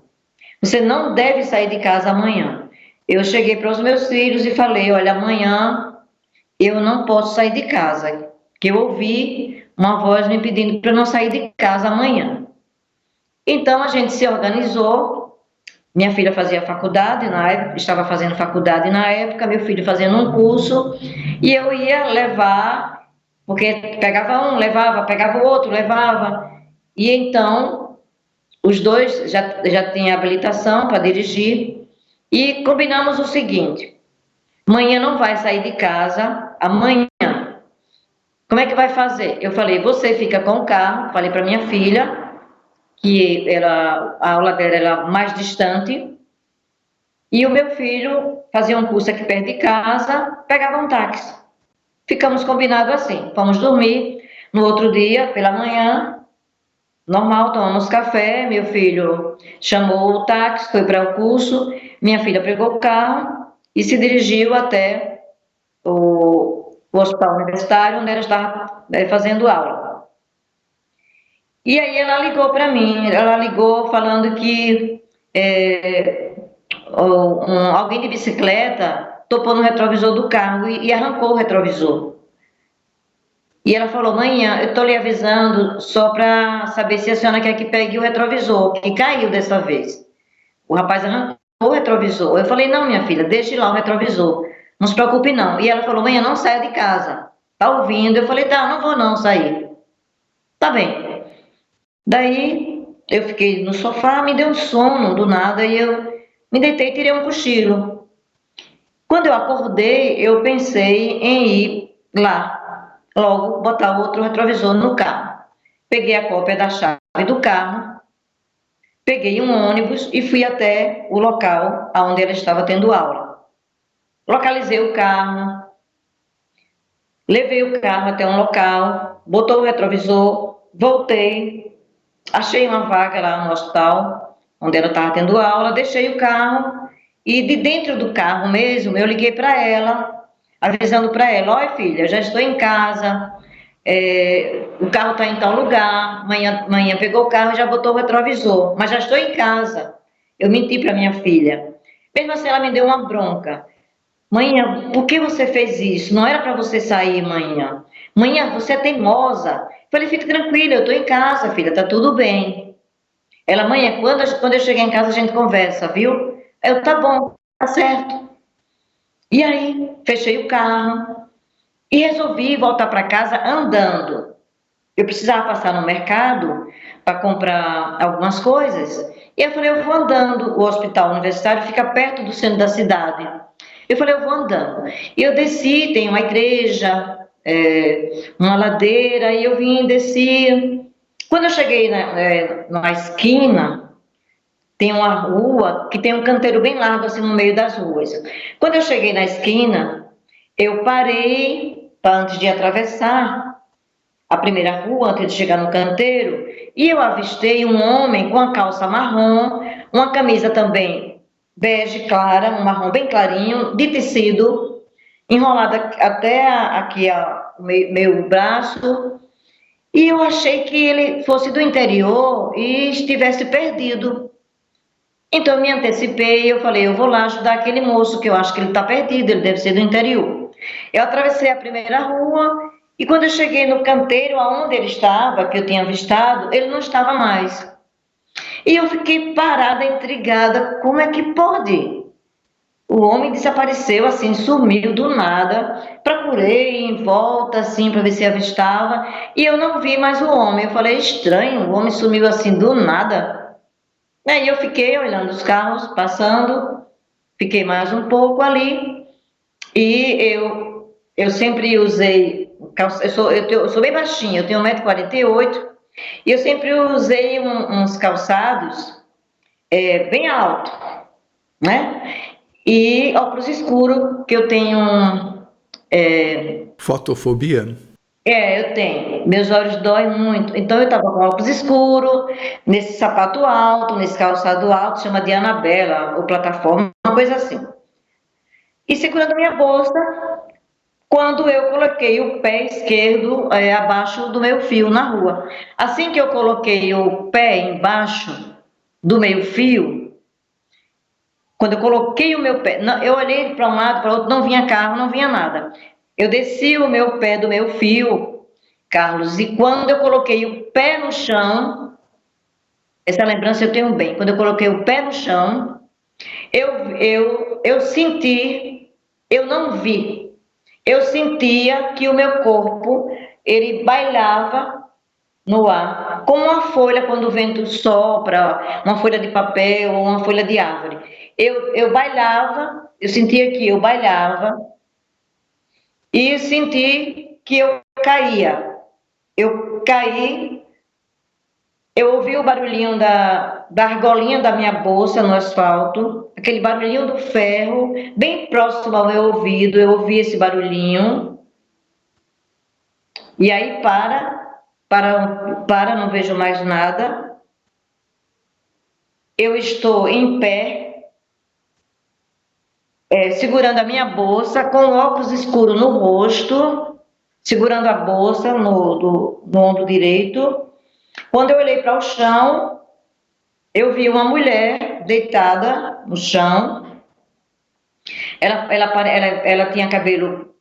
S3: Você não deve sair de casa amanhã. Eu cheguei para os meus filhos e falei, olha, amanhã eu não posso sair de casa. Que eu ouvi uma voz me pedindo para não sair de casa amanhã. Então a gente se organizou. Minha filha fazia faculdade na época, estava fazendo faculdade na época, meu filho fazendo um curso, e eu ia levar, porque pegava um, levava, pegava o outro, levava. E então os dois já tinham habilitação para dirigir, e combinamos o seguinte, amanhã não vai sair de casa, amanhã. Como é que vai fazer? Eu falei, você fica com o carro, falei para minha filha, que a aula dela era mais distante, e o meu filho fazia um curso aqui perto de casa, pegava um táxi. Ficamos combinados assim, fomos dormir, no outro dia, pela manhã, normal, tomamos café, meu filho chamou o táxi, foi para o curso, minha filha pegou o carro e se dirigiu até o hospital universitário, onde ela estava fazendo aula. E aí ela ligou para mim, ela ligou falando que alguém de bicicleta topou no retrovisor do carro e arrancou o retrovisor. E ela falou, mãe, eu estou lhe avisando só para saber se a senhora quer que pegue o retrovisor, que caiu dessa vez. O rapaz arrancou o retrovisor. Eu falei, não, minha filha, deixe lá o retrovisor, não se preocupe não. E ela falou, mãe, não saia de casa, tá ouvindo? Eu falei, tá, não vou não sair. Tá bem. Daí eu fiquei no sofá, me deu um sono do nada e eu me deitei e tirei um cochilo. Quando eu acordei, eu pensei em ir lá, logo botar outro retrovisor no carro. Peguei a cópia da chave do carro, peguei um ônibus e fui até o local onde ela estava tendo aula. Localizei o carro, levei o carro até um local, botou o retrovisor, voltei, achei uma vaga lá no hospital onde ela estava tendo aula, deixei o carro e de dentro do carro mesmo eu liguei para ela, avisando para ela, olha filha, já estou em casa, o carro está em tal lugar, manhã pegou o carro e já botou o retrovisor, mas já estou em casa. Eu menti para minha filha. Mesmo assim ela me deu uma bronca. Mãe, por que você fez isso? Não era para você sair, mãe. Mãe, você é teimosa. Falei, fica tranquila, eu estou em casa, filha, tá tudo bem. Ela, mãe, quando eu chegar em casa a gente conversa, viu? Eu, tá bom. tá certo. E aí, fechei o carro e resolvi voltar para casa andando. Eu precisava passar no mercado para comprar algumas coisas. E eu falei, eu vou andando. O hospital universitário fica perto do centro da cidade. Eu falei, eu vou andando. E eu desci, tem uma igreja, uma ladeira, e eu vim, desci. Quando eu cheguei na esquina, tem uma rua que tem um canteiro bem largo assim no meio das ruas. Quando eu cheguei na esquina, eu parei antes de atravessar a primeira rua, antes de chegar no canteiro, e eu avistei um homem com a calça marrom, uma camisa também bege clara, um marrom bem clarinho, de tecido, enrolada até aqui o meu braço, e eu achei que ele fosse do interior e estivesse perdido. Então eu me antecipei, eu falei, eu vou lá ajudar aquele moço, que eu acho que ele está perdido, ele deve ser do interior. Eu atravessei a primeira rua e quando eu cheguei no canteiro aonde ele estava, que eu tinha avistado, ele não estava mais. E eu fiquei parada, intrigada, como é que pode? O homem desapareceu assim, sumiu do nada. Procurei em volta assim para ver se avistava e eu não vi mais o homem. Eu falei, estranho, o homem sumiu assim do nada. Aí eu fiquei olhando os carros passando, fiquei mais um pouco ali e eu sempre usei, eu sou bem baixinha, eu tenho 1,48 m e eu sempre usei uns calçados bem altos, né? E óculos escuros, que eu tenho...
S2: Fotofobia?
S3: Eu tenho. Meus olhos doem muito. Então eu estava com óculos escuros, nesse sapato alto, nesse calçado alto, chama de Anabela, ou plataforma, uma coisa assim. E segurando minha bolsa, quando eu coloquei o pé esquerdo abaixo do meu fio na rua. Assim que eu coloquei o pé embaixo do meu fio, quando eu coloquei o meu pé, eu olhei para um lado, para o outro, não vinha carro, não vinha nada. Eu desci o meu pé do meu fio, Carlos, e quando eu coloquei o pé no chão, essa lembrança eu tenho bem, quando eu coloquei o pé no chão, eu senti, eu não vi, eu sentia que o meu corpo, ele bailava no ar, como uma folha quando o vento sopra, uma folha de papel ou uma folha de árvore. Eu bailava, eu sentia que eu bailava, e senti que eu caía. Eu caí, eu ouvi o barulhinho da argolinha da minha bolsa no asfalto, aquele barulhinho do ferro, bem próximo ao meu ouvido, eu ouvi esse barulhinho. E aí não vejo mais nada. Eu estou em pé, segurando a minha bolsa, com óculos escuros no rosto, segurando a bolsa no ombro direito. Quando eu olhei para o chão, eu vi uma mulher deitada no chão. Ela tinha cabelo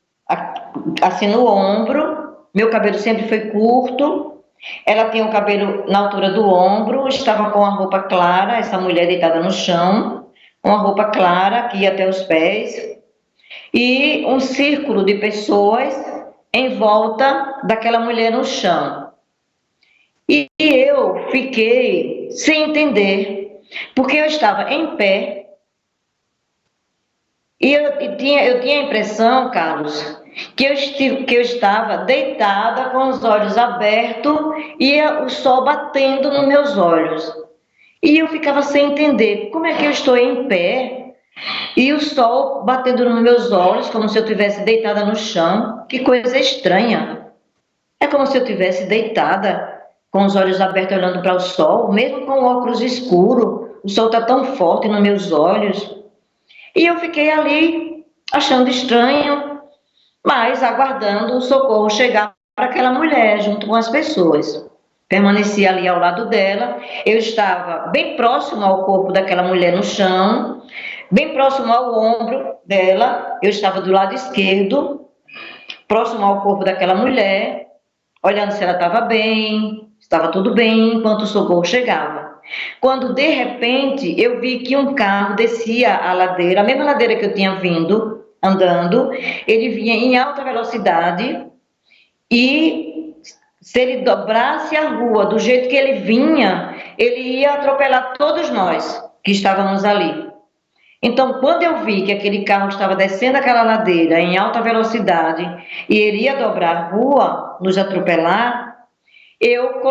S3: assim no ombro, meu cabelo sempre foi curto. Ela tinha o cabelo na altura do ombro, estava com a roupa clara, essa mulher deitada no chão, uma roupa clara que ia até os pés, e um círculo de pessoas em volta daquela mulher no chão. E eu fiquei sem entender, porque eu estava em pé, e eu tinha a impressão, Carlos, que eu estava deitada com os olhos abertos e o sol batendo nos meus olhos. E eu ficava sem entender, como é que eu estou em pé e o sol batendo nos meus olhos, como se eu estivesse deitada no chão? Que coisa estranha. É como se eu estivesse deitada, com os olhos abertos olhando para o sol, mesmo com o óculos escuro, o sol está tão forte nos meus olhos. E eu fiquei ali, achando estranho, mas aguardando o socorro chegar para aquela mulher, junto com as pessoas. Permaneci ali ao lado dela, eu estava bem próximo ao corpo daquela mulher no chão, bem próximo ao ombro dela, eu estava do lado esquerdo, próximo ao corpo daquela mulher, olhando se ela estava bem, estava tudo bem, enquanto o socorro chegava. Quando de repente eu vi que um carro descia a ladeira, a mesma ladeira que eu tinha vindo andando, ele vinha em alta velocidade e se ele dobrasse a rua do jeito que ele vinha, ele ia atropelar todos nós que estávamos ali. Então, quando eu vi que aquele carro estava descendo aquela ladeira em alta velocidade e ele ia dobrar a rua, nos atropelar, eu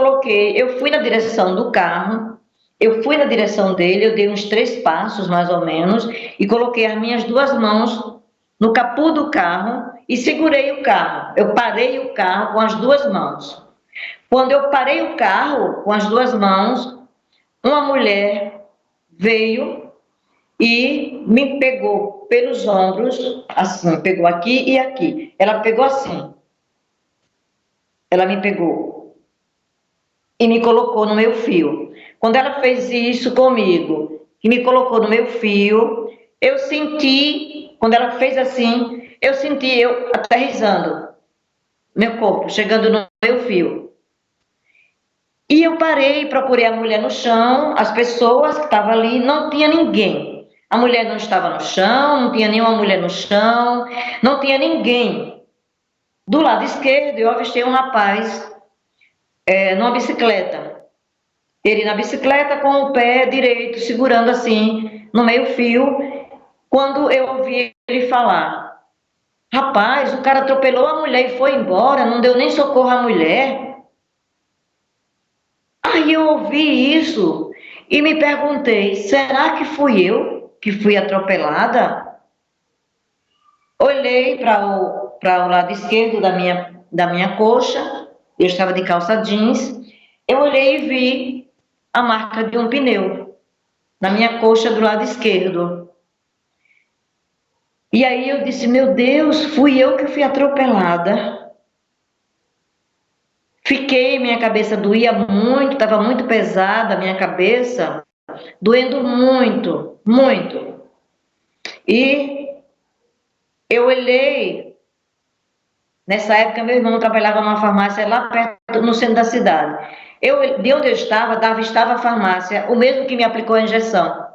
S3: fui na direção do carro, eu fui na direção dele, eu dei uns 3 passos mais ou menos e coloquei as minhas 2 mãos no capô do carro e segurei o carro. Eu parei o carro com as 2 mãos. Quando eu parei o carro com as 2 mãos, uma mulher veio e me pegou pelos ombros, assim, pegou aqui e aqui. Ela pegou assim. Ela me pegou e me colocou no meu fio. Quando ela fez isso comigo, e me colocou no meu fio, eu senti, quando ela fez assim, eu senti eu aterrissando, meu corpo, chegando no meu fio. E eu parei, procurei a mulher no chão, as pessoas que estavam ali, não tinha ninguém. A mulher não estava no chão, não tinha nenhuma mulher no chão, não tinha ninguém. Do lado esquerdo, eu avistei um rapaz numa bicicleta. Ele na bicicleta com o pé direito, segurando assim, no meio fio, quando eu ouvi ele falar: rapaz, o cara atropelou a mulher e foi embora, não deu nem socorro à mulher. Aí eu ouvi isso e me perguntei: será que fui eu que fui atropelada? Olhei para o lado esquerdo da minha coxa, eu estava de calça jeans, eu olhei e vi a marca de um pneu na minha coxa do lado esquerdo. E aí eu disse: meu Deus, fui eu que fui atropelada. Fiquei, minha cabeça doía muito, estava muito pesada a minha cabeça, doendo muito, muito. E eu olhei, nessa época meu irmão trabalhava numa farmácia lá perto, no centro da cidade. De onde eu estava, avistava a farmácia, o mesmo que me aplicou a injeção.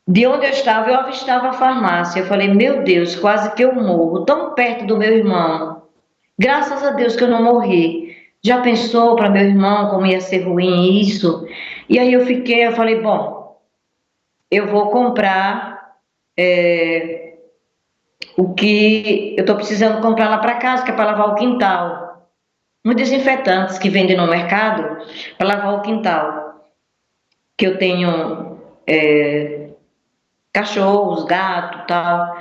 S3: De onde eu avistava a farmácia. Eu falei: meu Deus, quase que eu morro, tão perto do meu irmão. Graças a Deus que eu não morri. Já pensou para meu irmão como ia ser ruim isso? E aí eu falei: bom, eu vou comprar o que eu estou precisando comprar lá para casa, que é para lavar o quintal. Uns desinfetantes que vendem no mercado para lavar o quintal. Que eu tenho cachorros, gato, tal.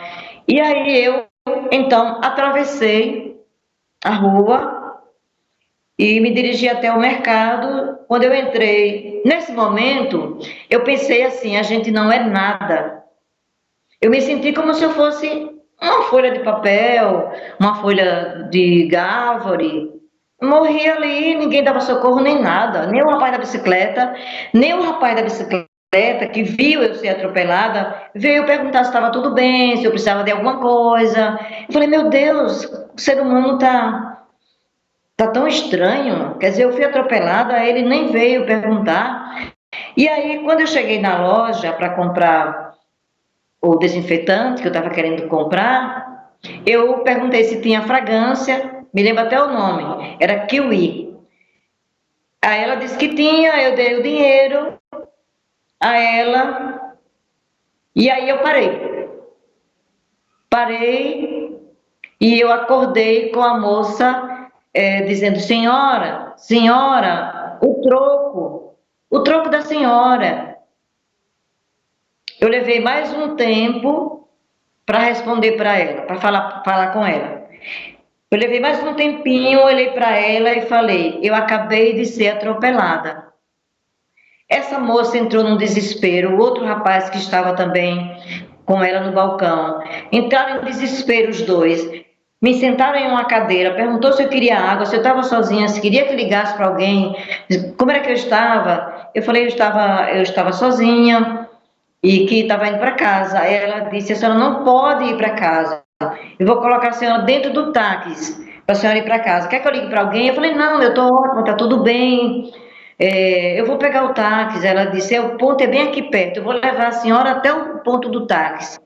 S3: E aí eu, então, atravessei a rua e me dirigi até o mercado. Quando eu entrei, nesse momento, eu pensei assim: a gente não é nada. Eu me senti como se eu fosse uma folha de papel, uma folha de gávore. Morri ali, ninguém dava socorro nem nada, nem o rapaz da bicicleta, que viu eu ser atropelada, veio perguntar se estava tudo bem, se eu precisava de alguma coisa. Eu falei: meu Deus, o ser humano tá tão estranho. Quer dizer, eu fui atropelada, ele nem veio perguntar. E aí, quando eu cheguei na loja para comprar o desinfetante que eu estava querendo comprar, eu perguntei se tinha fragrância, me lembro até o nome, era Kiwi. Aí ela disse que tinha, eu dei o dinheiro a ela, e aí eu parei e eu acordei com a moça dizendo: senhora, o troco da senhora. Eu levei mais um tempo para responder para ela, para falar com ela. Eu levei mais um tempinho, olhei para ela e falei: eu acabei de ser atropelada. Essa moça entrou num desespero, o outro rapaz que estava também com ela no balcão, entraram em desespero os dois, me sentaram em uma cadeira, perguntou se eu queria água, se eu estava sozinha, se queria que ligasse para alguém, como era que eu estava. Eu falei: eu estava sozinha e que estava indo para casa. Aí ela disse: a senhora não pode ir para casa, eu vou colocar a senhora dentro do táxi para a senhora ir para casa. Quer que eu ligue para alguém? Eu falei: não, eu estou ótima, está tudo bem. eu vou pegar o táxi. Ela disse, o ponto é bem aqui perto, eu vou levar a senhora até o ponto do táxi.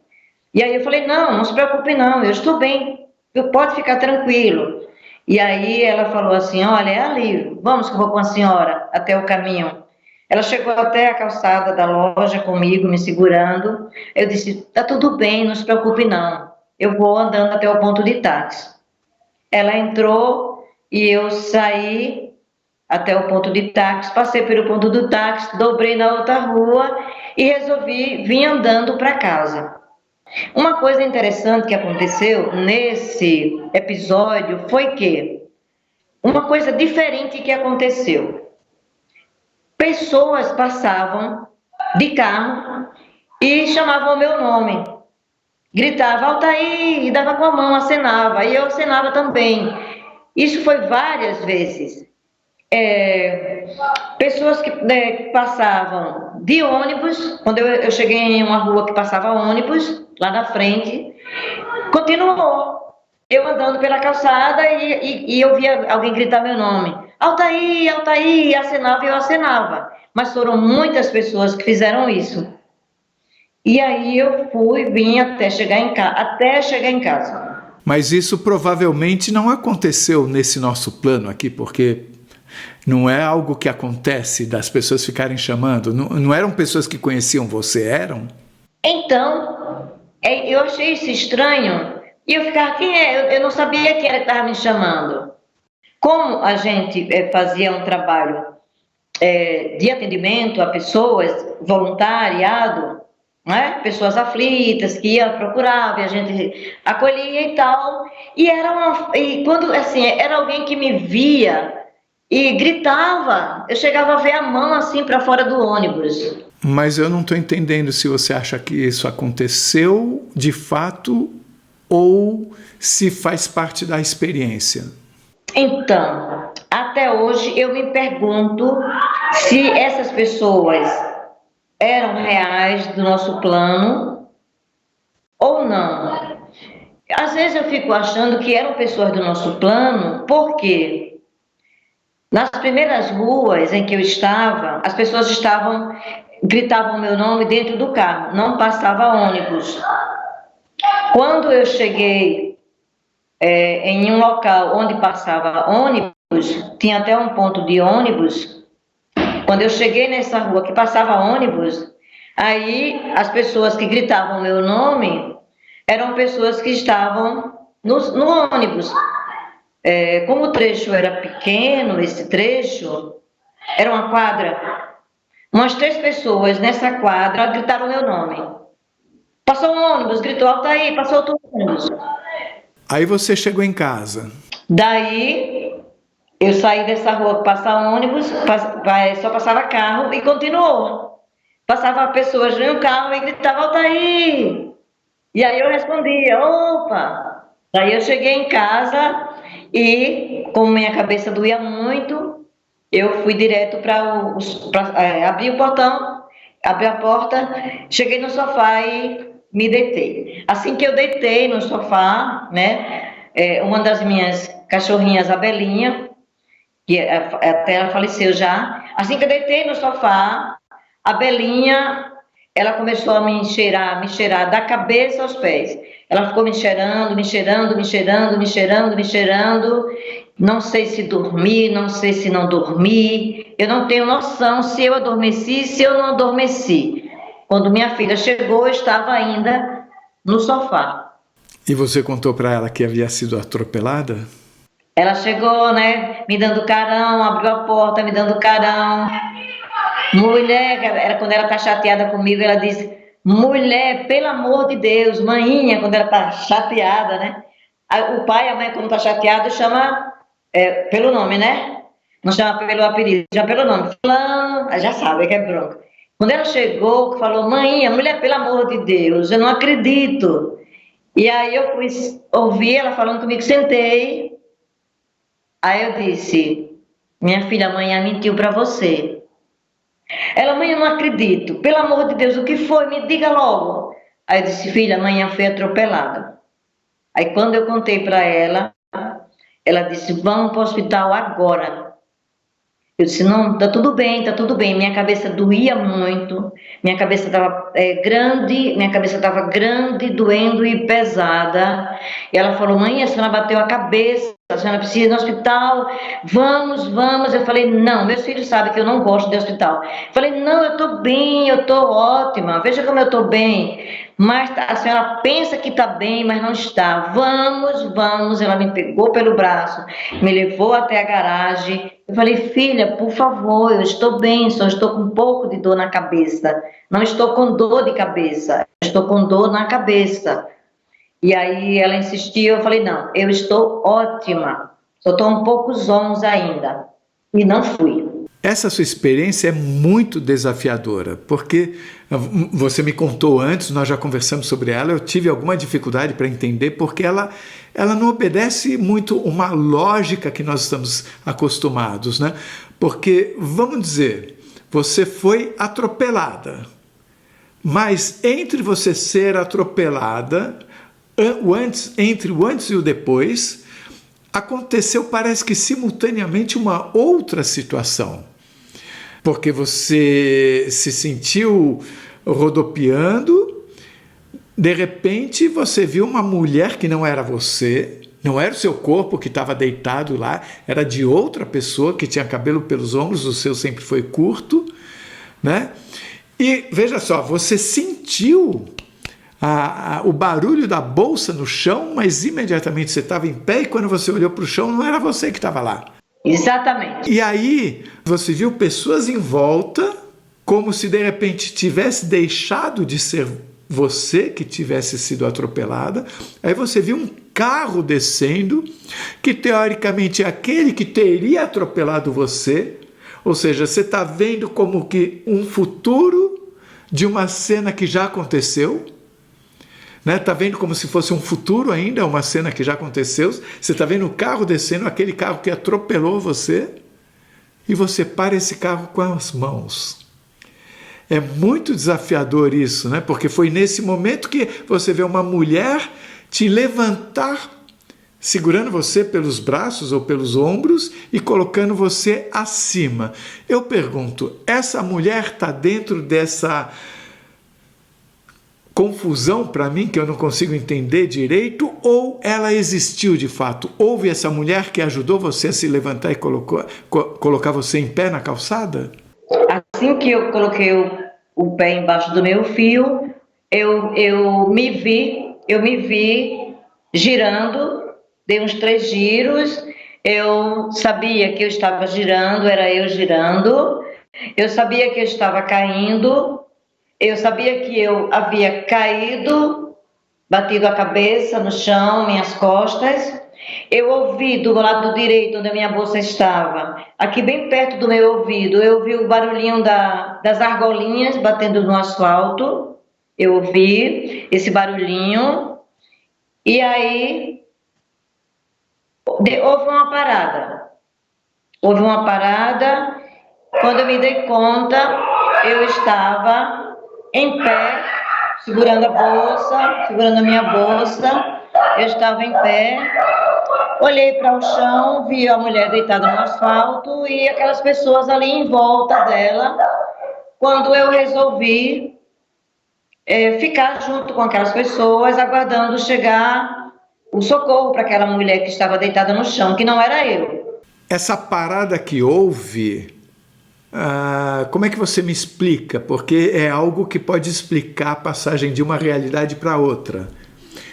S3: E aí eu falei, não, não se preocupe não, eu estou bem, pode ficar tranquilo. E aí ela falou assim, olha, é ali, vamos que eu vou com a senhora até o caminho. Ela chegou até a calçada da loja comigo, me segurando. Eu disse, tá tudo bem, não se preocupe não, eu vou andando até o ponto de táxi. Ela entrou e eu saí até o ponto de táxi, passei pelo ponto do táxi, dobrei na outra rua e resolvi vir andando para casa. Uma coisa interessante que aconteceu nesse episódio foi que uma coisa diferente que aconteceu. Pessoas passavam de carro e chamavam o meu nome. Gritava, Altair, e dava com a mão, acenava, e eu acenava também. Isso foi várias vezes. Pessoas que passavam de ônibus, quando eu cheguei em uma rua que passava ônibus, lá na frente, continuou. Eu andando pela calçada e eu via alguém gritar meu nome. Altair, Altair, e acenava e eu acenava. Mas foram muitas pessoas que fizeram isso. E aí eu vim até chegar em casa.
S2: Mas isso provavelmente não aconteceu nesse nosso plano aqui, porque não é algo que acontece das pessoas ficarem chamando. Não eram pessoas que conheciam você, eram?
S3: Então, eu achei isso estranho. E eu ficava, quem é? Eu não sabia quem era que estava me chamando. Como a gente fazia um trabalho de atendimento a pessoas, voluntariado, né? Pessoas aflitas que iam procurar, a gente acolhia e tal. E quando assim, era alguém que me via e gritava, eu chegava a ver a mão assim para fora do ônibus.
S2: Mas eu não estou entendendo se você acha que isso aconteceu de fato ou se faz parte da experiência.
S3: Então, até hoje eu me pergunto se essas pessoas eram reais do nosso plano ou não. Às vezes eu fico achando que eram pessoas do nosso plano, porque nas primeiras ruas em que eu estava, as pessoas gritavam meu nome dentro do carro, não passava ônibus. Quando eu cheguei em um local onde passava ônibus, tinha até um ponto de ônibus. Quando eu cheguei nessa rua que passava ônibus, aí as pessoas que gritavam meu nome eram pessoas que estavam no ônibus. Como o trecho era pequeno, esse trecho, era uma quadra, umas 3 pessoas nessa quadra gritaram meu nome. Passou um ônibus, gritou Altair, passou outro ônibus.
S2: Aí você chegou em casa.
S3: Daí eu saí dessa rua que passava ônibus, só passava carro e continuou. Passava pessoas no carro e gritava Altair. E aí eu respondia, opa! Daí eu cheguei em casa e, como minha cabeça doía muito, eu fui direto para abrir o portão, abri a porta, cheguei no sofá e me deitei. Assim que eu deitei no sofá, né, uma das minhas cachorrinhas, a Belinha, que até ela faleceu já, assim que eu deitei no sofá, a Belinha, ela começou a me cheirar da cabeça aos pés. Ela ficou me cheirando, me cheirando, me cheirando, me cheirando, me cheirando. Não sei se dormi, não sei se não dormi. Eu não tenho noção se eu adormeci, se eu não adormeci. Quando minha filha chegou, eu estava ainda no sofá.
S2: E você contou para ela que havia sido atropelada?
S3: Ela chegou, né, me dando carão, abriu a porta, me dando carão. Mulher, quando ela está chateada comigo, ela diz, mulher, pelo amor de Deus, maninha, quando ela está chateada, né? O pai e a mãe, quando está chateado, chama pelo nome, né? Não chama pelo apelido, chama pelo nome. Fulano, já sabe que é bronca. Quando ela chegou, falou, maninha, mulher, pelo amor de Deus, eu não acredito. E aí eu fui ouvir ela falando comigo, sentei. Aí eu disse, minha filha, amanhã mentiu para você. Ela, mãe, eu não acredito. Pelo amor de Deus, o que foi? Me diga logo. Aí eu disse, filha, amanhã fui atropelada. Aí quando eu contei para ela, ela disse, vamos para o hospital agora. Eu disse, não, tá tudo bem, tá tudo bem. Minha cabeça doía muito, minha cabeça estava grande, minha cabeça estava grande, doendo e pesada. E ela falou, mãe, a senhora bateu a cabeça, a senhora precisa ir no hospital, vamos, vamos. Eu falei, não, meus filhos sabem que eu não gosto de hospital. Eu falei, não, eu estou bem, eu estou ótima, veja como eu estou bem. Mas a senhora pensa que está bem, mas não está. Vamos, vamos. Ela me pegou pelo braço, me levou até a garagem. Eu falei, filha, por favor, eu estou bem, só estou com um pouco de dor na cabeça. Não estou com dor de cabeça, estou com dor na cabeça. E aí ela insistiu, eu falei, não, eu estou ótima, só estou um pouco zonza ainda. E não fui.
S2: Essa sua experiência é muito desafiadora, porque você me contou antes, nós já conversamos sobre ela, eu tive alguma dificuldade para entender, porque ela não obedece muito uma lógica que nós estamos acostumados, né? Porque, vamos dizer, você foi atropelada, mas entre você ser atropelada, entre o antes e o depois, aconteceu, parece que simultaneamente, uma outra situação. Porque você se sentiu rodopiando, de repente você viu uma mulher que não era você, não era o seu corpo que estava deitado lá, era de outra pessoa que tinha cabelo pelos ombros, o seu sempre foi curto, né? E veja só, você sentiu o barulho da bolsa no chão, mas imediatamente você estava em pé e quando você olhou para o chão não era você que estava lá.
S3: Exatamente.
S2: E aí você viu pessoas em volta, como se de repente tivesse deixado de ser você que tivesse sido atropelada. Aí você viu um carro descendo, que teoricamente é aquele que teria atropelado você. Ou seja, você está vendo como que um futuro de uma cena que já aconteceu. Está vendo como se fosse um futuro ainda, uma cena que já aconteceu. Você está vendo o carro descendo, aquele carro que atropelou você, e você para esse carro com as mãos. É muito desafiador isso, né? Porque foi nesse momento que você vê uma mulher te levantar, segurando você pelos braços ou pelos ombros e colocando você acima. Eu pergunto, essa mulher está dentro dessa confusão para mim, que eu não consigo entender direito, ou ela existiu de fato? Houve essa mulher que ajudou você a se levantar e colocar você em pé na calçada?
S3: Assim que eu coloquei o pé embaixo do meu fio, eu me vi girando, dei uns 3 giros, eu sabia que eu estava girando, era eu girando, eu sabia que eu estava caindo, eu sabia que eu havia caído, batido a cabeça no chão, minhas costas. Eu ouvi do lado direito, onde a minha bolsa estava, aqui bem perto do meu ouvido, eu ouvi o barulhinho das argolinhas batendo no asfalto. Eu ouvi esse barulhinho. E aí houve uma parada. Houve uma parada. Quando eu me dei conta, eu estava em pé, segurando a bolsa, segurando a minha bolsa. Eu estava em pé, olhei para o chão, vi a mulher deitada no asfalto e aquelas pessoas ali em volta dela. Quando eu resolvi ficar junto com aquelas pessoas, aguardando chegar o socorro para aquela mulher que estava deitada no chão, que não era eu.
S2: Essa parada que houve, como é que você me explica? Porque é algo que pode explicar a passagem de uma realidade para outra.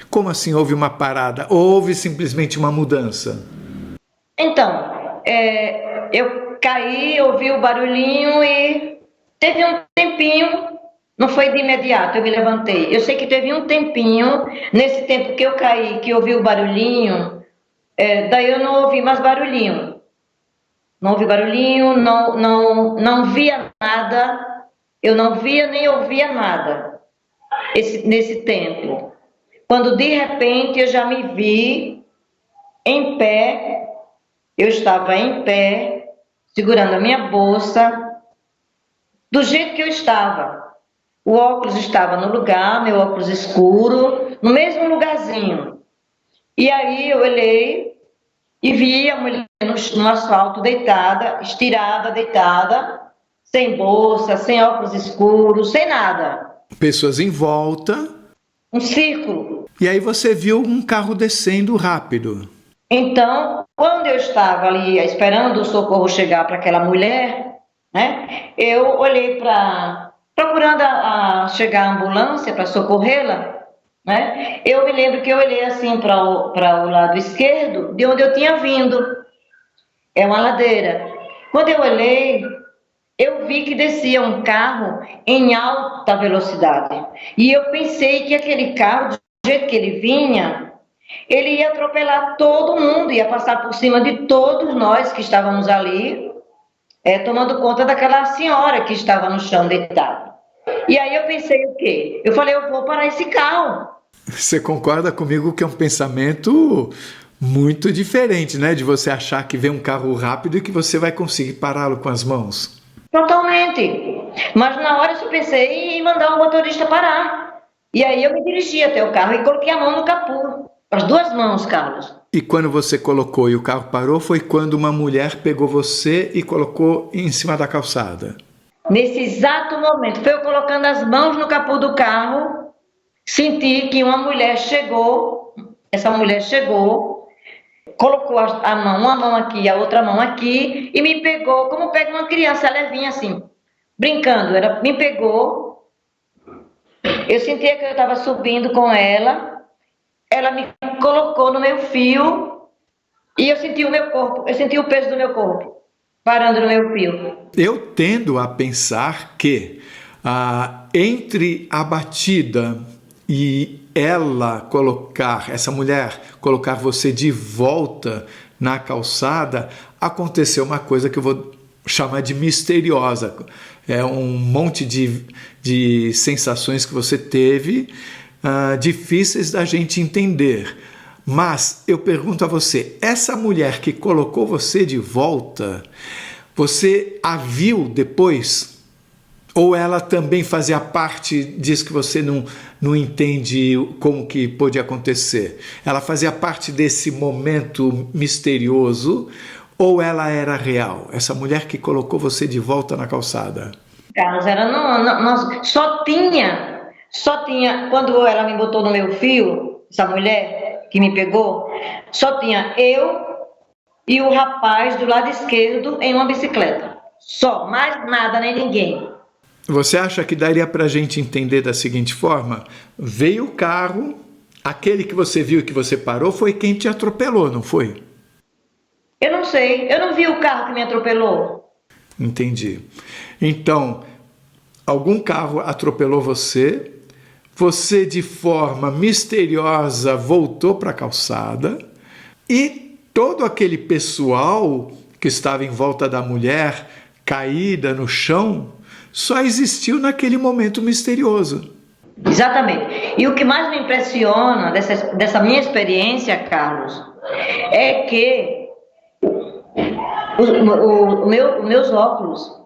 S2: Como assim houve uma parada? Ou houve simplesmente uma mudança?
S3: Então, eu caí, ouvi o barulhinho e teve um tempinho, não foi de imediato, eu me levantei. Eu sei que teve um tempinho, nesse tempo que eu caí, que ouvi o barulhinho, daí eu não ouvi mais barulhinho. Não ouvi barulhinho, não via nada, eu não via nem ouvia nada nesse tempo. Quando de repente eu já me vi em pé, eu estava em pé, segurando a minha bolsa, do jeito que eu estava. O óculos estava no lugar, meu óculos escuro, no mesmo lugarzinho. E aí eu olhei e vi a mulher no asfalto, deitada, estirada, deitada, sem bolsa, sem óculos escuros, sem nada.
S2: Pessoas em volta.
S3: Um círculo.
S2: E aí você viu um carro descendo rápido.
S3: Então, quando eu estava ali esperando o socorro chegar para aquela mulher, né, eu olhei procurando chegar a ambulância para socorrê-la, né, eu me lembro que eu olhei assim para o lado esquerdo, de onde eu tinha vindo. É uma ladeira. Quando eu olhei, eu vi que descia um carro em alta velocidade. E eu pensei que aquele carro, do jeito que ele vinha, ele ia atropelar todo mundo, ia passar por cima de todos nós que estávamos ali, tomando conta daquela senhora que estava no chão deitada. E aí eu pensei o quê? Eu falei, eu vou parar esse carro.
S2: Você concorda comigo que é um pensamento muito diferente, né? De você achar que vem um carro rápido e que você vai conseguir pará-lo com as mãos.
S3: Totalmente. Mas na hora eu só pensei em mandar o motorista parar. E aí eu me dirigi até o carro e coloquei a mão no capô. As duas mãos, Carlos.
S2: E quando você colocou e o carro parou, foi quando uma mulher pegou você e colocou em cima da calçada?
S3: Nesse exato momento, foi eu colocando as mãos no capô do carro, senti que uma mulher chegou, colocou a mão, uma mão aqui, a outra mão aqui, e me pegou, como pega uma criança levinha assim, brincando, me pegou, eu sentia que eu estava subindo com ela me colocou no meu fio, e eu senti o meu corpo, eu senti o peso do meu corpo, parando no meu fio.
S2: Eu tendo a pensar que entre a batida e essa mulher colocar você de volta na calçada, aconteceu uma coisa que eu vou chamar de misteriosa. É um monte de sensações que você teve, difíceis da gente entender. Mas eu pergunto a você, essa mulher que colocou você de volta, você a viu depois? Ou ela também fazia parte disso que você não entende como que pôde acontecer? Ela fazia parte desse momento misterioso ou ela era real? Essa mulher que colocou você de volta na calçada?
S3: Carlos, só tinha, quando ela me botou no meu fio, essa mulher que me pegou, só tinha eu e o rapaz do lado esquerdo em uma bicicleta. Só, mais nada, nem ninguém.
S2: Você acha que daria para a gente entender da seguinte forma? Veio o carro, aquele que você viu e que você parou foi quem te atropelou, não foi?
S3: Eu não sei, eu não vi o carro que me atropelou.
S2: Entendi. Então, algum carro atropelou você, você de forma misteriosa voltou para a calçada e todo aquele pessoal que estava em volta da mulher, caída no chão, só existiu naquele momento misterioso.
S3: Exatamente. E o que mais me impressiona dessa minha experiência, Carlos, é que meus óculos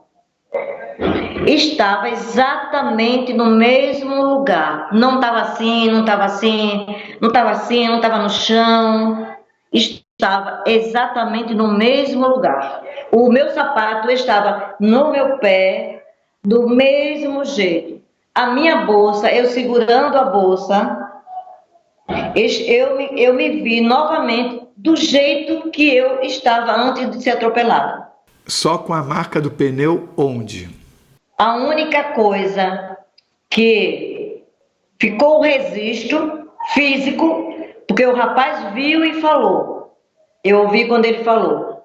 S3: estavam exatamente no mesmo lugar. Não estava assim, não estava assim, não estava assim, não estava no chão. Estava exatamente no mesmo lugar. O meu sapato estava no meu pé, do mesmo jeito. A minha bolsa, eu segurando a bolsa, eu me vi novamente do jeito que eu estava antes de ser atropelada.
S2: Só com a marca do pneu onde?
S3: A única coisa que ficou o registro físico, porque o rapaz viu e falou. Eu ouvi quando ele falou.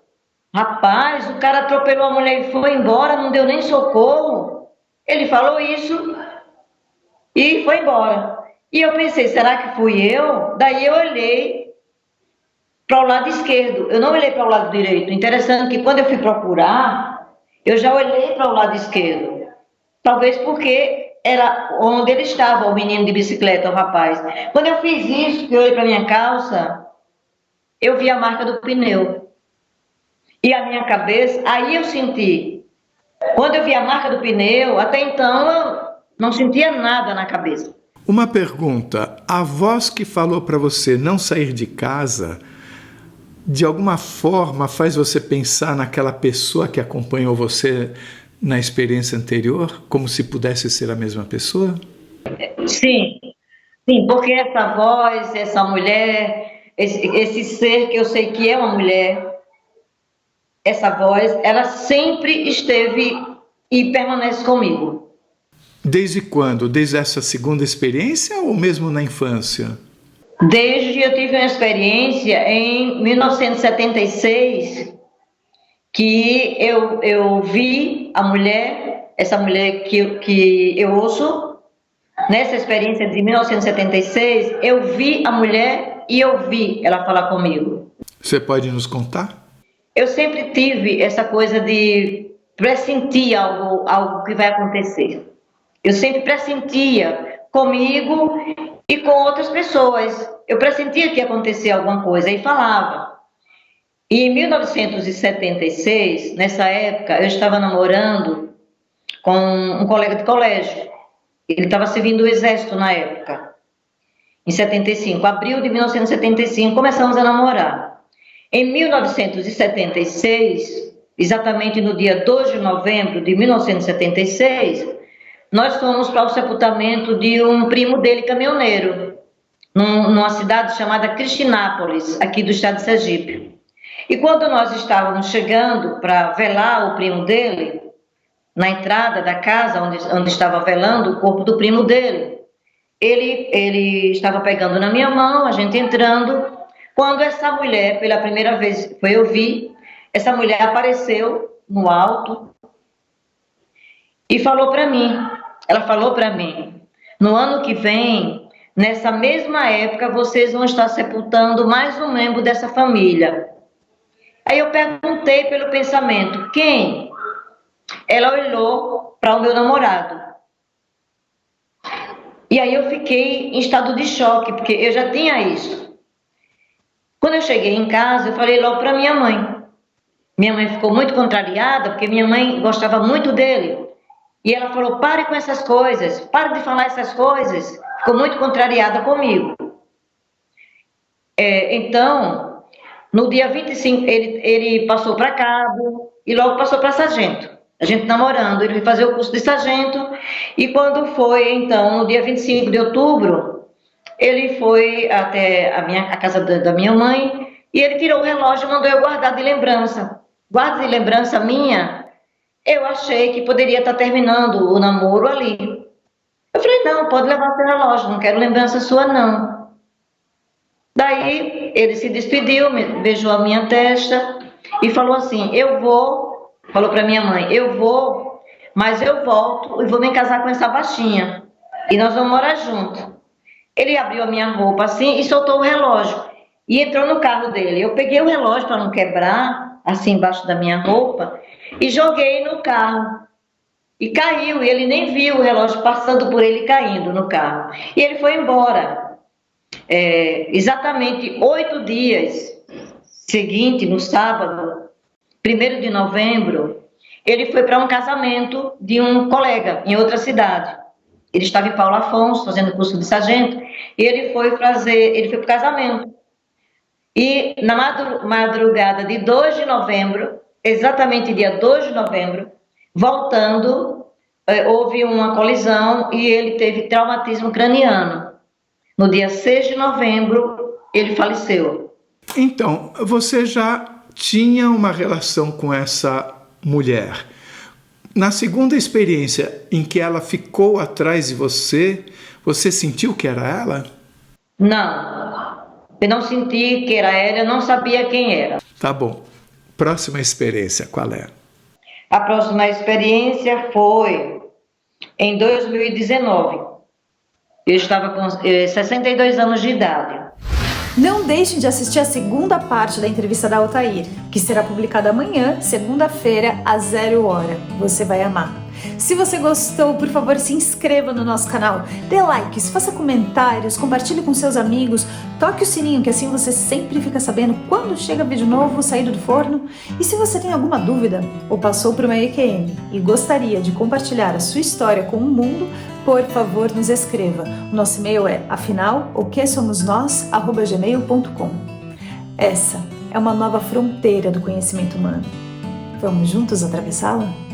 S3: Rapaz, o cara atropelou a mulher e foi embora, não deu nem socorro. Ele falou isso e foi embora. E eu pensei, será que fui eu? Daí eu olhei para o lado esquerdo, eu não olhei para o lado direito. Interessante que quando eu fui procurar, eu já olhei para o lado esquerdo. Talvez porque era onde ele estava, o menino de bicicleta, o rapaz. Quando eu fiz isso, que eu olhei para minha calça, eu vi a marca do pneu. E a minha cabeça, aí eu senti. Quando eu vi a marca do pneu, até então eu não sentia nada na cabeça.
S2: Uma pergunta, a voz que falou para você não sair de casa, de alguma forma faz você pensar naquela pessoa que acompanhou você na experiência anterior, como se pudesse ser a mesma pessoa?
S3: Sim, sim, porque essa voz, essa mulher, esse ser que eu sei que é uma mulher, essa voz, ela sempre esteve e permanece comigo.
S2: Desde quando? Desde essa segunda experiência ou mesmo na infância?
S3: Desde que eu tive uma experiência em 1976, que eu vi a mulher, essa mulher que eu ouço, nessa experiência de 1976, eu vi a mulher e eu vi ela falar comigo.
S2: Você pode nos contar?
S3: Eu sempre tive essa coisa de pressentir algo que vai acontecer. Eu sempre pressentia comigo e com outras pessoas. Eu pressentia que ia acontecer alguma coisa e falava. E em 1976, nessa época, eu estava namorando com um colega de colégio. Ele estava servindo o exército na época, em 75, abril de 1975, começamos a namorar. Em 1976, exatamente no dia 2 de novembro de 1976, nós fomos para o sepultamento de um primo dele, caminhoneiro, numa cidade chamada Cristinápolis, aqui do estado de Sergipe. E quando nós estávamos chegando para velar o primo dele, na entrada da casa onde estava velando o corpo do primo dele, ele estava pegando na minha mão, a gente entrando, quando essa mulher, pela primeira vez foi eu vi, essa mulher apareceu no alto e falou para mim, ela falou para mim, no ano que vem, nessa mesma época, vocês vão estar sepultando mais um membro dessa família. Aí eu perguntei pelo pensamento, quem? Ela olhou para o meu namorado. E aí eu fiquei em estado de choque, porque eu já tinha isso. Quando eu cheguei em casa, eu falei logo para minha mãe. Minha mãe ficou muito contrariada, porque minha mãe gostava muito dele. E ela falou, pare com essas coisas, pare de falar essas coisas. Ficou muito contrariada comigo. Então, no dia 25, ele passou para cabo e logo passou para sargento. A gente namorando, ele foi fazer o curso de sargento. E quando foi, então, no dia 25 de outubro, ele foi até a casa da minha mãe e ele tirou o relógio e mandou eu guardar de lembrança. Guarda de lembrança minha, eu achei que poderia estar terminando o namoro ali. Eu falei, não, pode levar seu relógio, não quero lembrança sua, não. Daí ele se despediu, beijou a minha testa e falou assim, eu vou, falou para minha mãe, eu vou, mas eu volto e vou me casar com essa baixinha e nós vamos morar juntos. Ele abriu a minha roupa assim e soltou o relógio e entrou no carro dele. Eu peguei o relógio para não quebrar, assim embaixo da minha roupa, e joguei no carro. E caiu, e ele nem viu o relógio passando por ele caindo no carro. E ele foi embora. Exatamente 8 dias seguinte, no sábado, 1º de novembro, ele foi para um casamento de um colega em outra cidade. Ele estava em Paulo Afonso, fazendo curso de sargento, e ele foi para o casamento. E na madrugada de 2 de novembro, exatamente dia 2 de novembro, voltando, houve uma colisão e ele teve traumatismo craniano. No dia 6 de novembro, ele faleceu.
S2: Então, você já tinha uma relação com essa mulher. Na segunda experiência em que ela ficou atrás de você, você sentiu que era ela?
S3: Não, eu não senti que era ela, eu não sabia quem era.
S2: Tá bom. Próxima experiência, qual é?
S3: A próxima experiência foi em 2019. Eu estava com 62 anos de idade.
S1: Não deixem de assistir a segunda parte da entrevista da Altair, que será publicada amanhã, segunda-feira, às 0 hora. Você vai amar. Se você gostou, por favor, se inscreva no nosso canal, dê likes, faça comentários, compartilhe com seus amigos, toque o sininho, que assim você sempre fica sabendo quando chega vídeo novo saído do forno. E se você tem alguma dúvida ou passou por uma EQM e gostaria de compartilhar a sua história com o mundo, por favor, nos escreva. O nosso e-mail é afinal, o que somos nós, @gmail.com. Essa é uma nova fronteira do conhecimento humano. Vamos juntos atravessá-la?